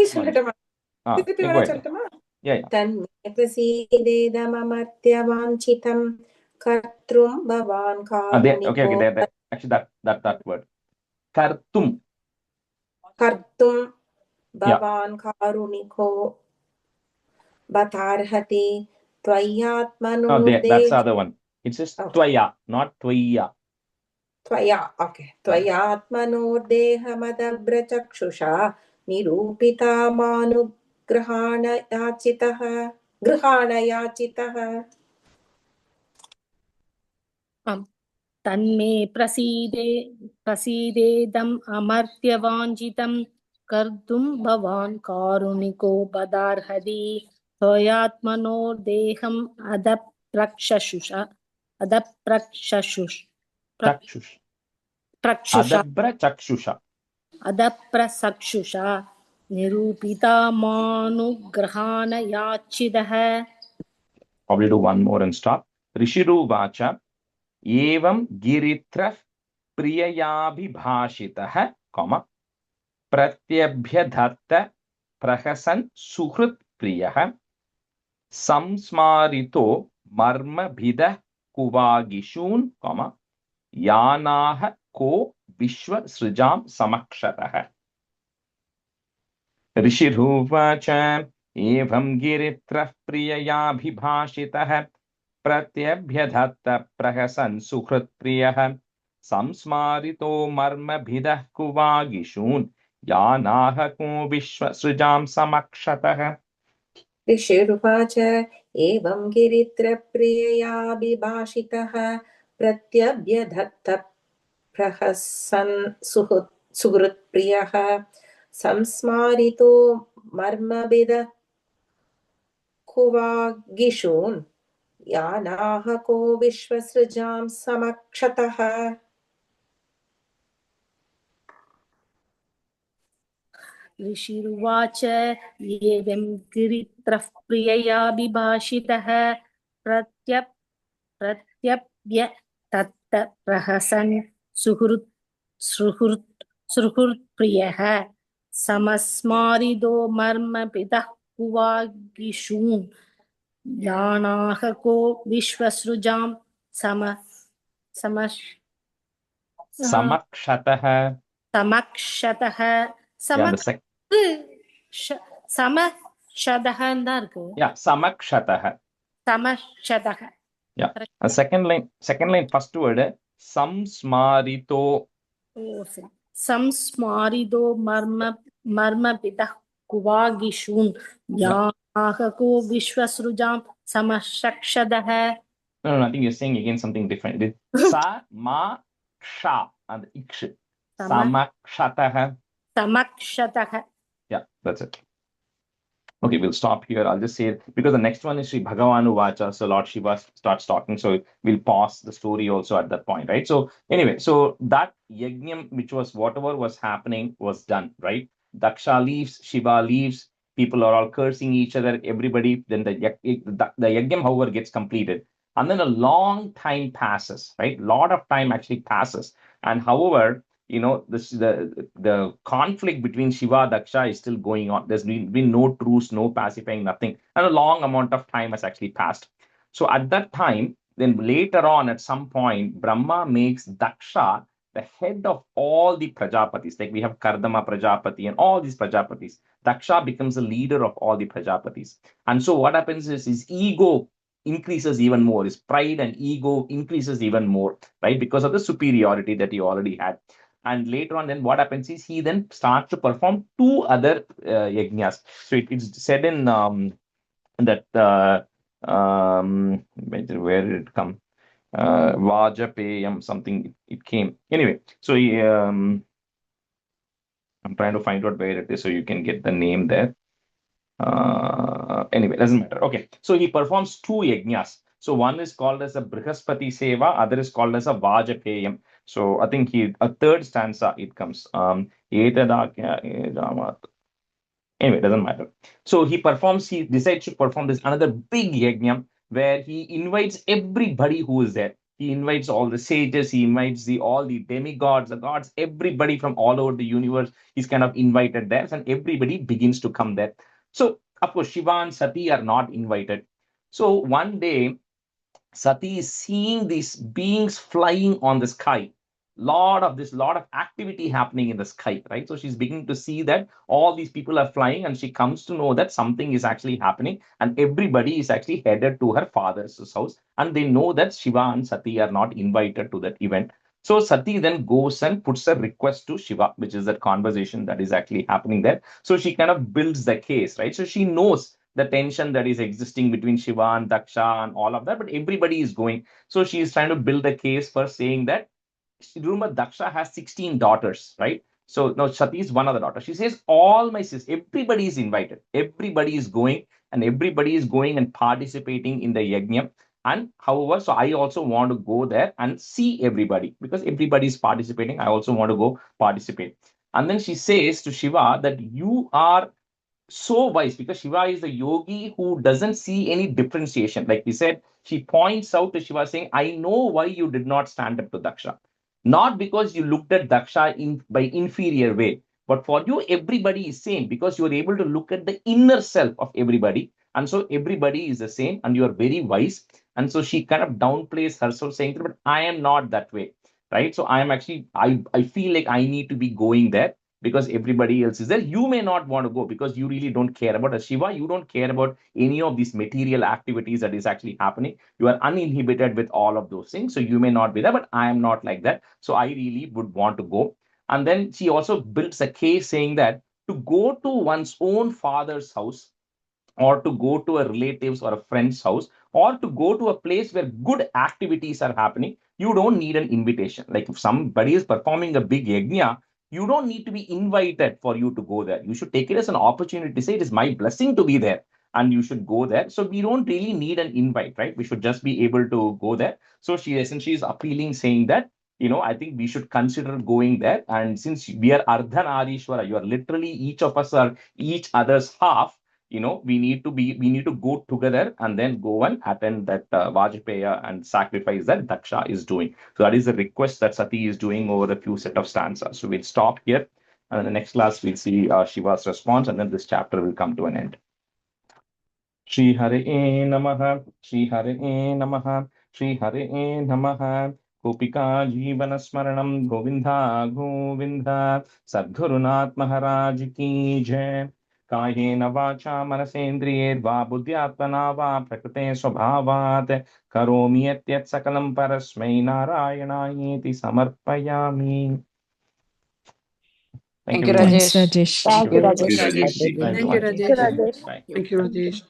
Yeah. तन्मे प्रसीदेदममर्त्यवाञ्छितं कर्तृं भवान् कारुणिको. Okay, there. Actually, that word. Kartum. भवान् कारुणिको बतार्हति त्वय्यात्मनोर्देह. That's the other one. It's just tvaya, not tvaya. Tvaya, okay. त्वय्यात्मनोर्देहमदभ्रचक्षुषा निरूपितामानुग्रहाण याचितः. गृहाण याचितः. तन्मे प्रसीदेदम् अमर्त्यवाञ्छितं कर्तुं भवान् कारुणिको बदार्हति त्वयात्मनोर्देहम् अदप्रक्षुषा निरूपितामानुग्रहाण याचितः. Probably do one more and stop. Rishiru vacha evam giritrah priyayabhibhashitah, pratyabhyadhatta prahasan suhrit priyah samsmarito marma bhidah kuvagishun, yanah ko vishwa srijam samakshatah. ऋषिरुवाच एवं गिरित्रः प्रिययाभिभाषितः प्रत्यभ्यधत्त प्रहसन् सुहृत्प्रियः संस्मारितो मर्मभिदः कुवागिषून् यानाह को विश्वसृजां समक्षतः. ऋषिरुवाच एवं गिरित्रप्रिययाभिभाषितः प्रत्यभ्यधत्त प्रहसन् सुहृत्प्रियः संस्मारितो मर्मभिदः कुवागिषून् यानाह को विश्वसृजां समक्षतः. ऋषिरुवाच एवं गिरित्रः प्रिययाभिभाषितः प्रत्यभ्यधत्त प्रहसन् सुहृत्प्रियः समस्मारितो मर्मभिदः कुवागिषून् यानाह को विश्वसृजां समक्षतः. समक्षतः. समक्षतः தான் இருக்கு. Samakshataha. Samashadaha. Yeah. Second line, first word, samsmarito. Oh, samsmarito marmapidah kuvagishun yahako vishwasrujam samashakshadaha. No, I think you're saying again something different. Sa, ma, sha, and iksh. Samakshataha. Samakshataha. Yeah, that's it. Okay, we'll stop here. I'll just say it because the next one is Sri Bhagavanu Vacha. So Lord Shiva starts talking. So we'll pause the story also at that point, right? So anyway, so that yajnam, which was whatever was happening, was done, right? Daksha leaves, Shiva leaves, people are all cursing each other, everybody. Then the yajnam, however, gets completed. And then a long time passes, right? A lot of time actually passes. And however, the conflict between Shiva and Daksha is still going on. There's been no truce, no pacifying, nothing. And a long amount of time has actually passed. So at that time, then later on, at some point, Brahma makes Daksha the head of all the Prajapatis. Like we have Kardama Prajapati and all these Prajapatis. Daksha becomes the leader of all the Prajapatis. And so what happens is his ego increases even more. His pride and ego increases even more, right? Because of the superiority that he already had. And later on, then what happens is he then starts to perform two other yajnas. So it's said in that where did it come? Vajapayam something it came. Anyway, so he, I'm trying to find out where it is so you can get the name there. Anyway, doesn't matter. Okay, so he performs two yajnas. So one is called as a Brihaspati Seva, other is called as a Vajapayam. So I think a third stanza it comes. Anyway, doesn't matter. So he decides to perform this another big yajna where he invites everybody who is there. He invites all the sages, he invites all the demigods, the gods, everybody from all over the universe. He's kind of invited there, and everybody begins to come there. So, of course, Shiva and Sati are not invited. So one day, Sati is seeing these beings flying on the sky. Lot of activity happening in the sky, right? So she's beginning to see that all these people are flying, and she comes to know that something is actually happening, and everybody is actually headed to her father's house, and they know that Shiva and Sati are not invited to that event. So Sati then goes and puts a request to Shiva, which is that conversation that is actually happening there. So she kind of builds the case, right? So she knows the tension that is existing between Shiva and Daksha and all of that, but everybody is going. So she is trying to build a case for saying that, remember, Daksha has 16 daughters, right? So now Sati is one of the daughters. She says, all my sisters, everybody is invited. Everybody is going, and everybody is going and participating in the yajna. And however, so I also want to go there and see everybody because everybody is participating. I also want to go participate. And then she says to Shiva that you are so wise because Shiva is the yogi who doesn't see any differentiation. Like we said, she points out to Shiva saying, I know why you did not stand up to Daksha. Not because you looked at Daksha by inferior way, But for you, everybody is same because you are able to look at the inner self of everybody. And so everybody is the same and you are very wise. And so she kind of downplays herself saying, but I am not that way, right? So I am actually, I feel like I need to be going there because everybody else is there. You may not want to go because you really don't care about a Shiva. You don't care about any of these material activities that is actually happening. You are uninhibited with all of those things. So you may not be there, but I am not like that. So I really would want to go. And then she also builds a case saying that to go to one's own father's house or to go to a relative's or a friend's house or to go to a place where good activities are happening, you don't need an invitation. Like if somebody is performing a big yajna, you don't need to be invited for you to go there. You should take it as an opportunity to say, it is my blessing to be there and you should go there. So we don't really need an invite, right? We should just be able to go there. So she essentially is appealing, saying that, I think we should consider going there. And since we are Ardhanarishwara, you are literally, each of us are each other's half. We need to go together and then go and attend that Vajpaya and sacrifice that Daksha is doing. So that is the request that Sati is doing over the few set of stanzas. So we'll stop here. And in the next class, we'll see Shiva's response, and then this chapter will come to an end. Shri Hare Namaha, Shri Hare Namaha, Shri Hare Namaha. Gopika Jeevana Smaranam Govinda Govinda. Sadgurunath Maharaj Ki Jai. कायेन वाचा मनसेन्द्रियैर्वा बुद्ध्यात्मना वा प्रकृते स्वभावात् करोमि यत् सकलं परस्मै नारायणायेति समर्पयामि. Thank you, Rajesh. Thank you, Rajesh. Thank you, Rajesh. Bye. Thank you, Rajesh.